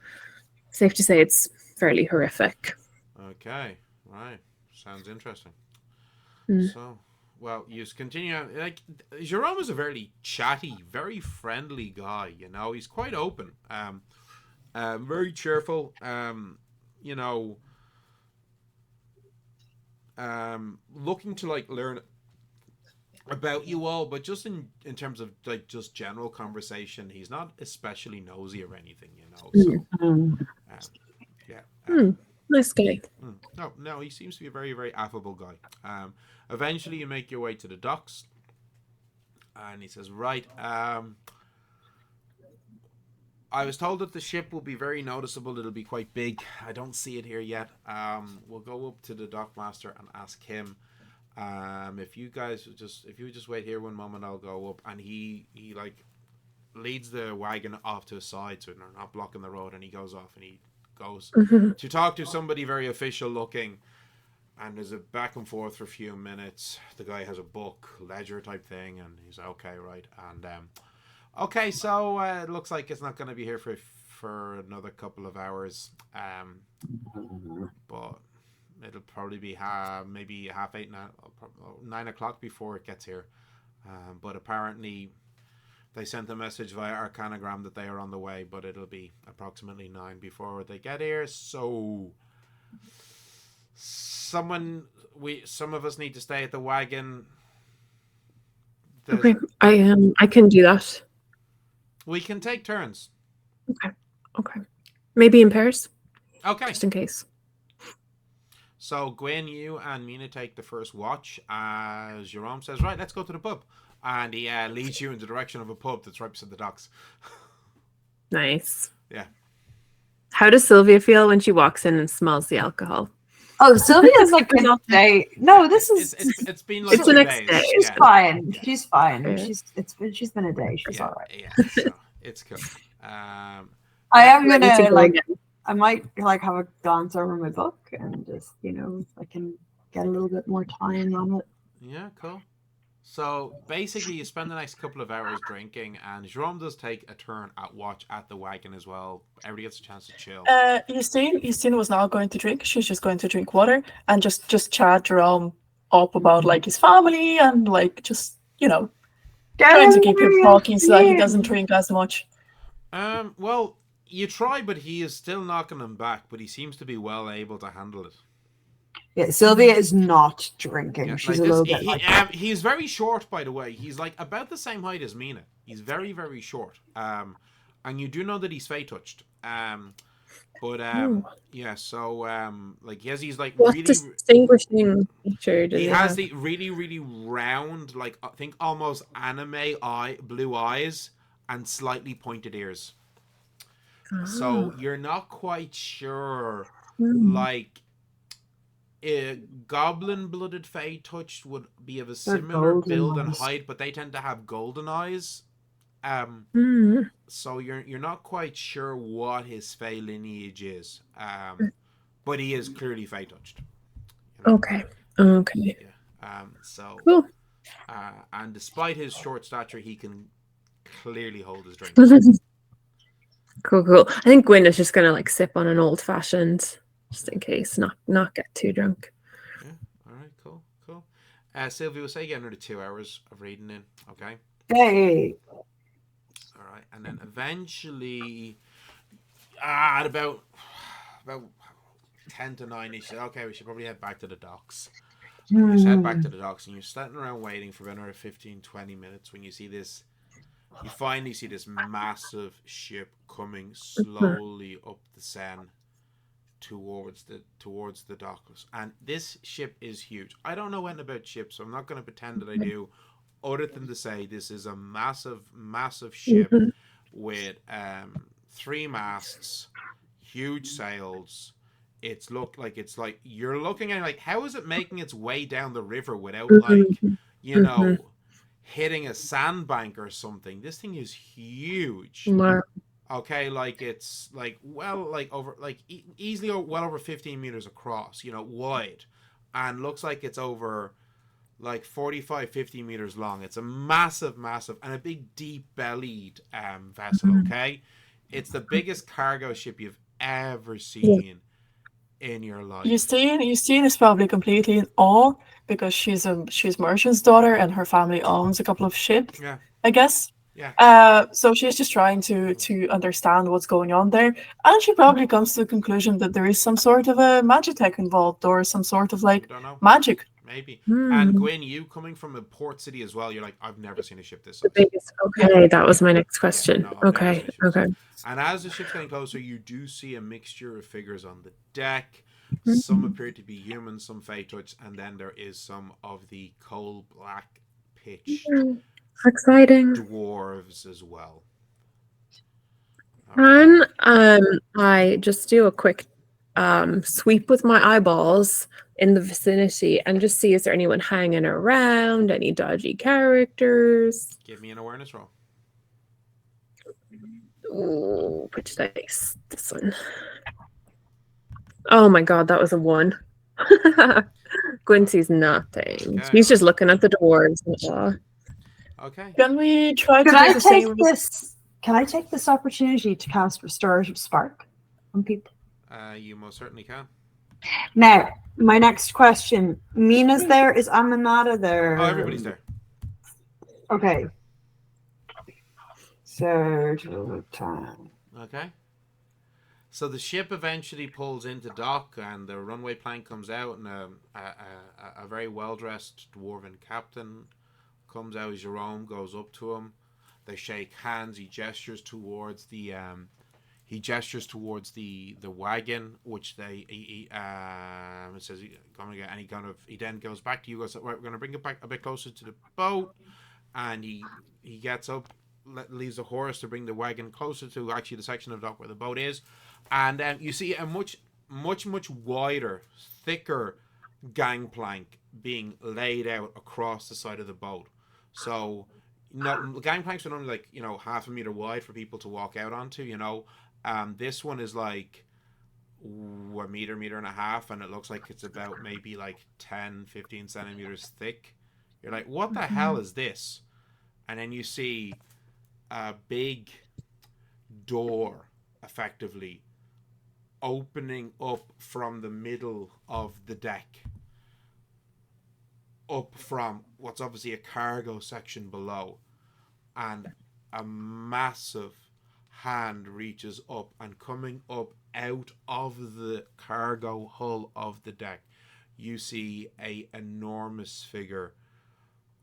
Safe to say it's fairly horrific. Okay, right. Sounds interesting. Mm. So, well, you continue. Like, Jerome is a very chatty, very friendly guy. You know, he's quite open. Very cheerful. Looking to like learn about you all, but just in terms of like just general conversation, he's not especially nosy or anything. So, nice guy. No, he seems to be a very, very affable guy. Eventually, you make your way to the docks. And he says, right, I was told that the ship will be very noticeable. It'll be quite big. I don't see it here yet. We'll go up to the dockmaster and ask him. If you would just wait here one moment, I'll go up. And he like leads the wagon off to a side so they're not blocking the road. And he goes off and he goes to talk to somebody very official looking. And there's a back and forth for a few minutes. The guy has a book, ledger type thing, and he's like, okay, right. And okay, so it looks like it's not going to be here for another couple of hours. But it'll probably be maybe 8:30, 9 o'clock before it gets here. But apparently they sent a message via Arcanagram that they are on the way, but it'll be approximately 9 before they get here. So some of us need to stay at the wagon. Okay, I can do that. We can take turns. Okay. Maybe in pairs. Okay. Just in case. So Gwynn, you and Mina take the first watch as Jerome says, right, let's go to the pub. And he leads you in the direction of a pub that's right beside the docks. Nice. Yeah. How does Sylvia feel when she walks in and smells the alcohol? Oh, Sylvia's like an update. No, this is it's been like It's the 2 next days. day. she's Yeah. fine. Yeah. She's fine. Yeah. She's been a day. She's Yeah, all right. yeah, so it's cool. I am Ready to gonna go like. again. I might like have a glance over my book and just I can get a little bit more time on it. Yeah, cool. So basically, you spend the next couple of hours drinking, and Jerome does take a turn at watch at the wagon as well. Everybody gets a chance to chill. Justine was not going to drink. She's just going to drink water and just chat Jerome up about like his family and like just trying to keep him talking so that he doesn't drink as much. Well, you try, but he is still knocking him back. But he seems to be well able to handle it. Yeah, Sylvia is not drinking. Yeah, She's like a little this, bit like he's very short, by the way. He's like about the same height as Mina. He's very, very short. And you do know that he's fey touched. Yeah. So like he has these like What really distinguishing feature does he he has have? the really, really round, like I think almost anime blue eyes and slightly pointed ears. So you're not quite sure, like. A goblin-blooded fey touched would be of a similar build and height, but they tend to have golden eyes. So you're not quite sure what his fey lineage is. But he is clearly fey touched. Okay. Yeah. So Cool. And despite his short stature, he can clearly hold his drink. Cool. I think Gwynn is just gonna like sip on an old fashioned. Just in case, not get too drunk. Yeah. All right. Cool. Sylvia will say again another 2 hours of reading in. Okay. Hey. All right, and then eventually, at about 10 to 9, you say, okay, we should probably head back to the docks. And you head back to the docks, and you're standing around waiting for about another 15, 20 minutes when you see this. You finally see this massive ship coming slowly up the Seine towards the docks, and this ship is huge. I don't know anything about ships, so I'm not going to pretend that I do, other than to say this is a massive ship with 3 masts, huge sails. It's like you're looking at it like, how is it making its way down the river without like hitting a sandbank or something? This thing is huge. Wow. Okay, like it's like easily well over 15 meters across, wide, and looks like it's over like 45, 50 meters long. It's a massive, and a big deep bellied vessel. Okay, it's the biggest cargo ship you've ever seen in your life. Justine is probably completely in awe because she's merchant's daughter and her family owns a couple of ships. Yeah, I guess. Yeah. So she's just trying to understand what's going on there, and she probably comes to the conclusion that there is some sort of a magitech involved or some sort of like Don't know. magic. Maybe. And Gwynn, you coming from a port city as well, you're like, I've never seen a ship this size. The biggest. Okay, that was my next question. Yeah, no, I've never seen a ship this Okay. size. And as the ship's getting closer, you do see a mixture of figures on the deck. Some appear to be human, some fey touch, and then there is some of the coal black pitch Exciting. dwarves as well. Can I just do a quick sweep with my eyeballs in the vicinity and just see, is there anyone hanging around, any dodgy characters? Give me an awareness roll. Ooh, which dice? This one. Oh my god, that was a 1. Gwynn sees nothing. Okay, He's just right. looking at the dwarves. Okay. Can we try to Can do I the take same? this? Can I take this opportunity to cast Restorative Spark on people? You most certainly can. Now, my next question: Mina's there. Is Aminata there? Oh, everybody's there. Okay. So time. Okay. So the ship eventually pulls into dock, and the runway plank comes out, and a very well-dressed dwarven captain comes out. Jerome goes up to him. They shake hands. He gestures towards the wagon, which he says he's going to get, and he then goes back to you. Goes, right, we're going to bring it back a bit closer to the boat, and he gets up, leaves the horse to bring the wagon closer to actually the section of the dock where the boat is, and you see a much wider, thicker gangplank being laid out across the side of the boat. So, gangplanks are normally half a meter wide for people to walk out onto. This one is like a meter and a half, and it looks like it's about maybe 10-15 centimeters thick. You're like, what the hell is this? And then you see a big door effectively opening up from the middle of the deck, up from what's obviously a cargo section below, and a massive hand reaches up, and coming up out of the cargo hull of the deck, you see a enormous figure,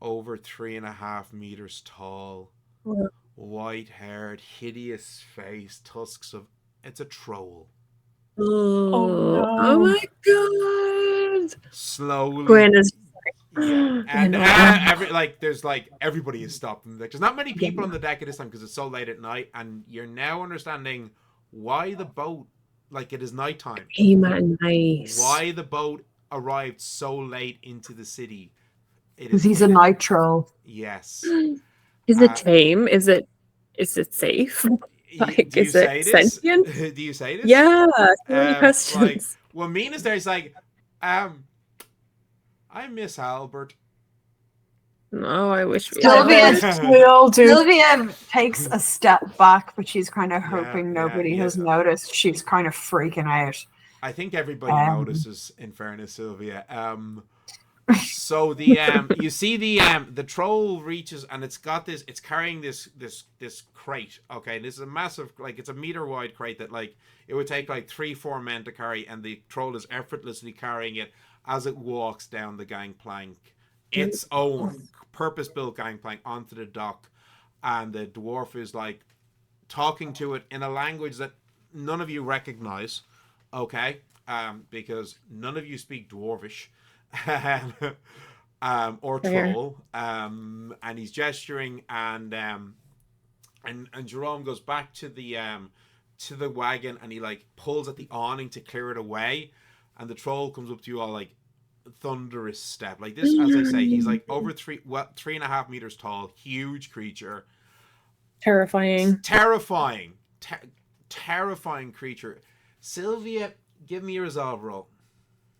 over 3.5 meters tall, white-haired, hideous face, tusks of... It's a troll. Oh, no. oh my god! Slowly... Gwynn is... Yeah, and everybody is stopping. There's not many people on the deck at this time because it's so late at night, and you're now understanding why the boat, it is nighttime. Came at night. Why the boat arrived so late into the city. Because he's a night troll. Yes. Is it tame? Is it safe? Do you say this? Sentient? Do you say this? Yeah. So many questions. When Mina's there, he's I miss Albert. No, I wish we We all do. Sylvia takes a step back, but she's kind of hoping nobody has noticed. She's kind of freaking out. I think everybody notices, in fairness, Sylvia. So you see the troll reaches, and it's carrying this crate. Okay, this is a massive, it's a meter wide crate that it would take 3-4 men to carry, and the troll is effortlessly carrying it as it walks down the gangplank, its own purpose-built gangplank, onto the dock, and the dwarf is talking to it in a language that none of you recognize, okay, because none of you speak dwarvish, or troll, and he's gesturing, and Jerome goes back to the wagon, and he pulls at the awning to clear it away, and the troll comes up to you all thunderous step this. As I say, he's over 3.5 meters tall, huge creature, terrifying creature. Sylvia, give me a resolve roll.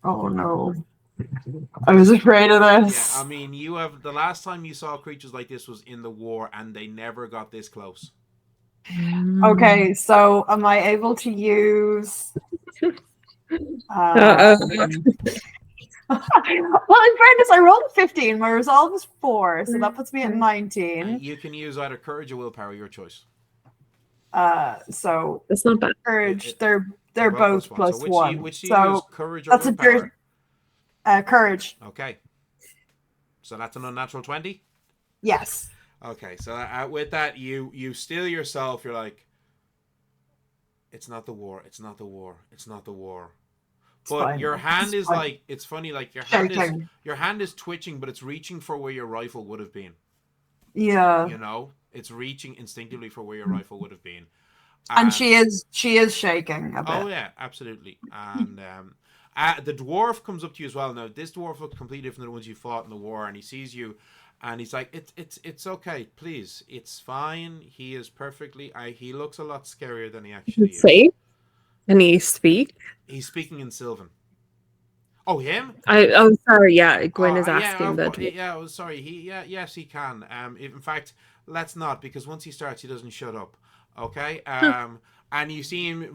Oh no, I was afraid of this. Yeah, I mean, the last time you saw creatures like this was in the war, and they never got this close. Okay, so am I able to use well, in fairness, I rolled a 15. My resolve is 4, so that puts me at 19. You can use either courage or willpower, your choice. So it's not bad. Courage, they're both plus 1. Which do you use, courage or that's willpower? Courage. Okay. So that's an unnatural 20? Yes. Okay, so with that, you steel yourself. You're like, it's not the war. It's not the war. It's not the war. But fine. Your hand is your hand is twitching, but it's reaching for where your rifle would have been. Yeah. You know, it's reaching instinctively for where your rifle would have been. And she is shaking a bit. Oh yeah, absolutely. And the dwarf comes up to you as well. Now this dwarf looks completely different than the ones you fought in the war, and he sees you, and he's like, "It's okay, please, it's fine." He is perfectly. He looks a lot scarier than he actually is. Say, can he speak? He's speaking in Sylvan. Oh, him? Oh, sorry. Yeah, Gwynn is Yeah, asking that. yeah. Oh, sorry. Yes, he can. In fact, let's not, because once he starts, he doesn't shut up. Okay. And you see him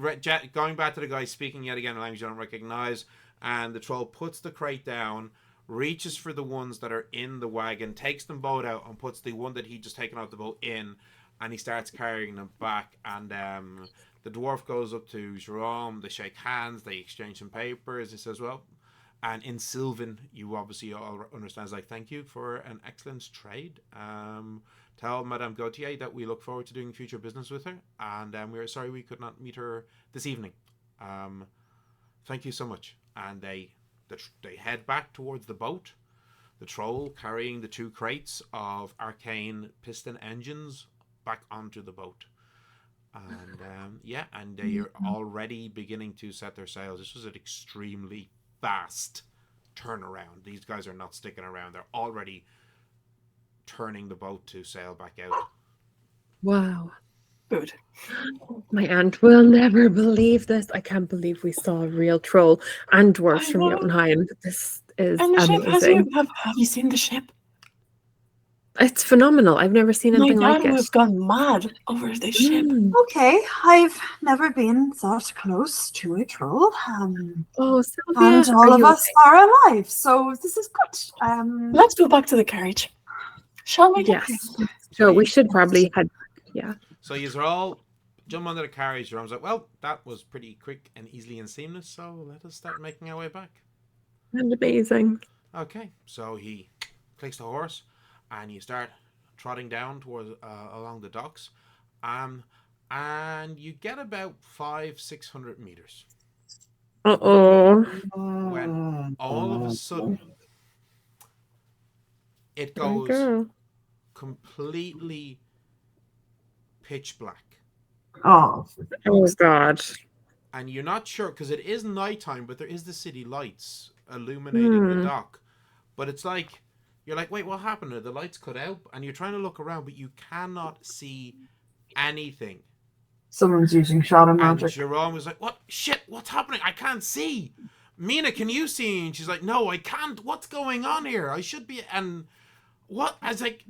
going back to the guy speaking yet again in a language you don't recognize, and the troll puts the crate down, reaches for the ones that are in the wagon, takes them both out, and puts the one that he just taken out the boat in, and he starts carrying them back. And the dwarf goes up to Jerome. They shake hands. They exchange some papers. He says, "Well." And in Sylvan, you obviously all understand, like, thank you for an excellent trade. Tell Madame Gautier that we look forward to doing future business with her. And we're sorry we could not meet her this evening. Thank you so much. And they head back towards the boat. The troll carrying the 2 crates of arcane piston engines back onto the boat. And and they are already beginning to set their sails. This was an extremely fast turnaround. These guys are not sticking around. They're already turning the boat to sail back out. Wow. Good. My aunt will never believe this. I can't believe we saw a real troll and dwarfs from Jotunheim. This is And the amazing. ship, have you seen the ship? It's phenomenal. I've never seen anything My like dad it. would have gone mad over this ship. Okay, I've never been that close to a troll. Oh, Sylvia, and all of us are alive, so this is good. Let's go back to the carriage, shall we? Yes. So we should probably head. Yeah. So you're all jump onto the carriage. Jerome's like, well, that was pretty quick and easily and seamless. So let us start making our way back. And amazing. Okay, so he clicks the horse, and you start trotting down towards along the docks, and you get about 500-600 meters. When all of a sudden it goes completely pitch black. Oh God. And you're not sure, because it is nighttime, but there is the city lights illuminating the dock. But it's like, you're like, wait, what happened? Are the lights cut out? And you're trying to look around, but you cannot see anything. Someone's using shadow magic. And Jerome was like, what? Shit, what's happening? I can't see. Mina, can you see? And she's like, no, I can't. What's going on here? I should be. And what? I was like,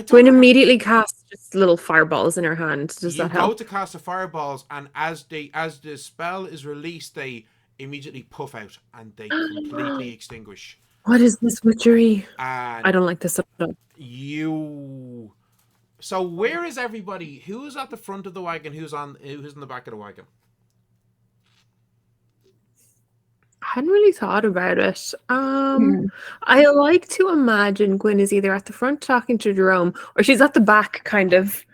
Gwynn immediately casts just little fireballs in her hand. Does that help? You go to cast the fireballs, and as the spell is released, they immediately puff out and they completely extinguish. What is this witchery? And I don't like this at all. So where is everybody? Who's at the front of the wagon? Who's in the back of the wagon? I hadn't really thought about it. I like to imagine Gwynn is either at the front talking to Jerome, or she's at the back, kind of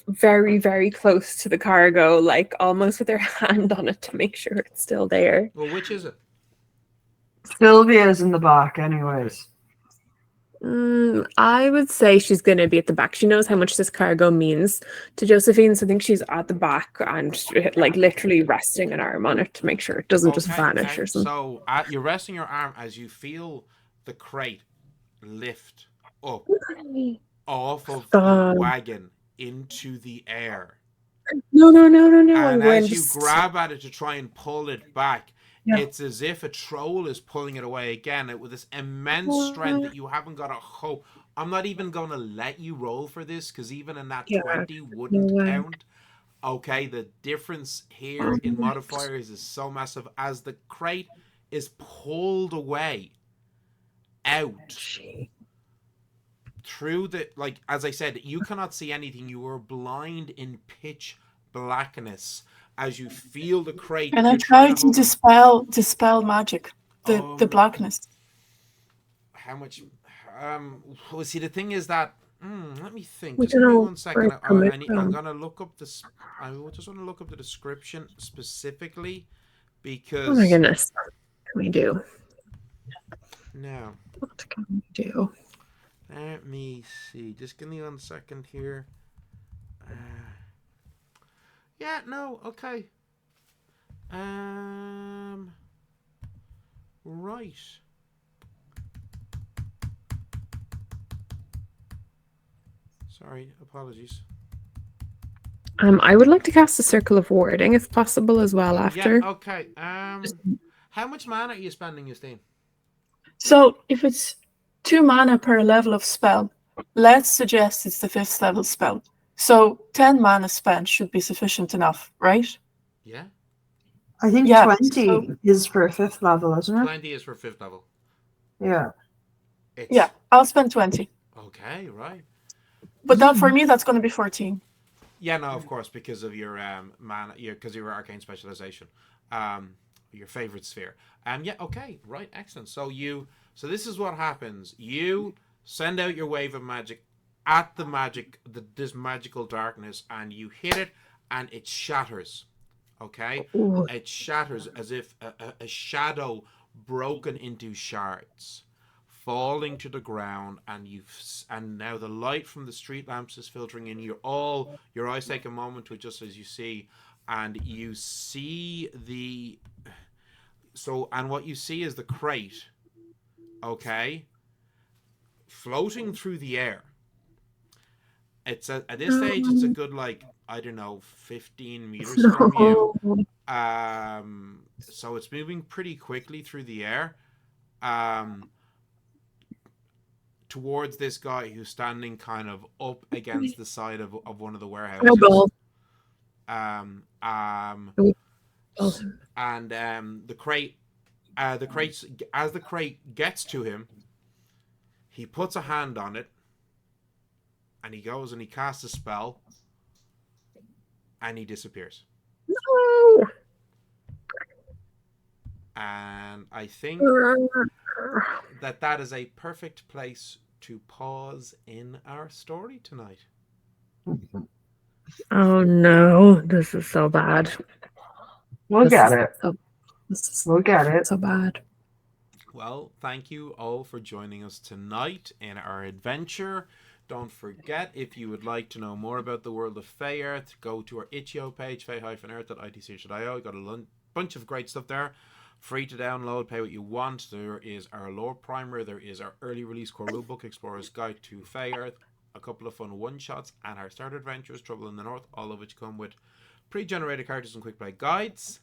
very, very close to the cargo, like almost with her hand on it to make sure it's still there. Well, which is it? Sylvia's in the back, anyways. I would say she's going to be at the back. She knows how much this cargo means to Joséphine, so I think she's at the back and like literally resting an arm on it to make sure it doesn't just vanish or something. So you're resting your arm as you feel the crate lift up off of the wagon into the air. No. And as you grab at it to try and pull it back, it's as if a troll is pulling it away again with this immense strength that you haven't got a hope. I'm not even going to let you roll for this, because even in that 20 wouldn't count. Okay, the difference here in modifiers is so massive. As the crate is pulled away out through the, like, as I said, you cannot see anything. You are blind in pitch blackness as you feel the crate. And I try to dispel magic, the blackness. How much? Well, see, the thing is that let me think. Just give me 1 second. I'm gonna look up this. I just want to look up the description specifically because. Oh my goodness! What can we do? No. What can we do? Let me see. Just give me 1 second here. Yeah, no, okay. Right. Sorry, apologies. I would like to cast a circle of warding if possible as well after. Yeah, okay. How much mana are you spending, Justine? So if it's 2 mana per level of spell, let's suggest it's the 5th level spell. So 10 mana spent should be sufficient enough, right? Yeah. I think Yeah, 20 is for 5th level, isn't it? 20 is for 5th level. Yeah. It's... Yeah, I'll spend 20. Okay, right. But that for me, that's going to be 14. Yeah, no, of course, because of your mana, because your arcane specialization, your favorite sphere. Yeah, okay, right, excellent. So this is what happens. You send out your wave of magic at this magical darkness, and you hit it, and it shatters. Okay, Ooh. it shatters as if a shadow broken into shards, falling to the ground, and now the light from the street lamps is filtering in. Your eyes take a moment to adjust as you see, and you see what you see is the crate, okay, floating through the air. It's at this stage it's a good, like, I don't know, 15 meters from you. So it's moving pretty quickly through the air. Towards this guy who's standing kind of up against the side of one of the warehouses. The crate, as the crate gets to him, he puts a hand on it, and he goes and he casts a spell, and he disappears. No. And I think that is a perfect place to pause in our story tonight. Oh no, this is so bad. We'll get it. We'll get it. So bad. Well, thank you all for joining us tonight in our adventure. Don't forget, if you would like to know more about the world of Fey Earth, go to our itch.io page, fey-earth.itc.io. We've got a bunch of great stuff there. Free to download, pay what you want. There is our lore primer, there is our early release core rulebook, Explorer's Guide to Fey Earth, a couple of fun one-shots, and our starter adventures, Trouble in the North, all of which come with pre-generated characters and quick play guides.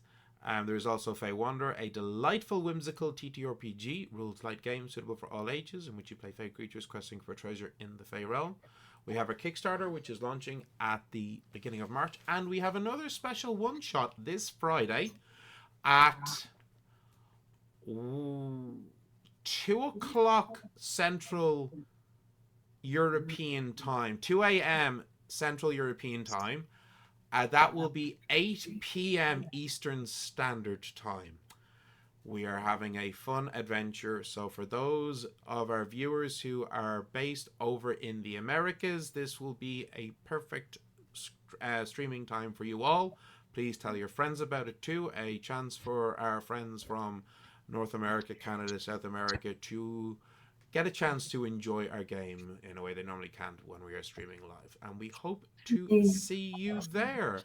There is also Fey Wanderer, a delightful, whimsical TTRPG, rules-light game suitable for all ages, in which you play Fey creatures questing for treasure in the Fey realm. We have our Kickstarter, which is launching at the beginning of March, and we have another special one-shot this Friday at 2 o'clock Central European time, 2 a.m. Central European time. That will be 8 p.m. Eastern Standard Time. We are having a fun adventure. So for those of our viewers who are based over in the Americas, this will be a perfect streaming time for you all. Please tell your friends about it too. A chance for our friends from North America, Canada, South America to get a chance to enjoy our game in a way they normally can't when we are streaming live. And we hope to see you there.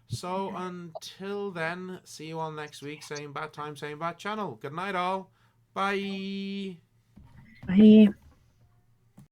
So until then, see you all next week. Same bat time, same bat channel. Good night all. Bye. Bye.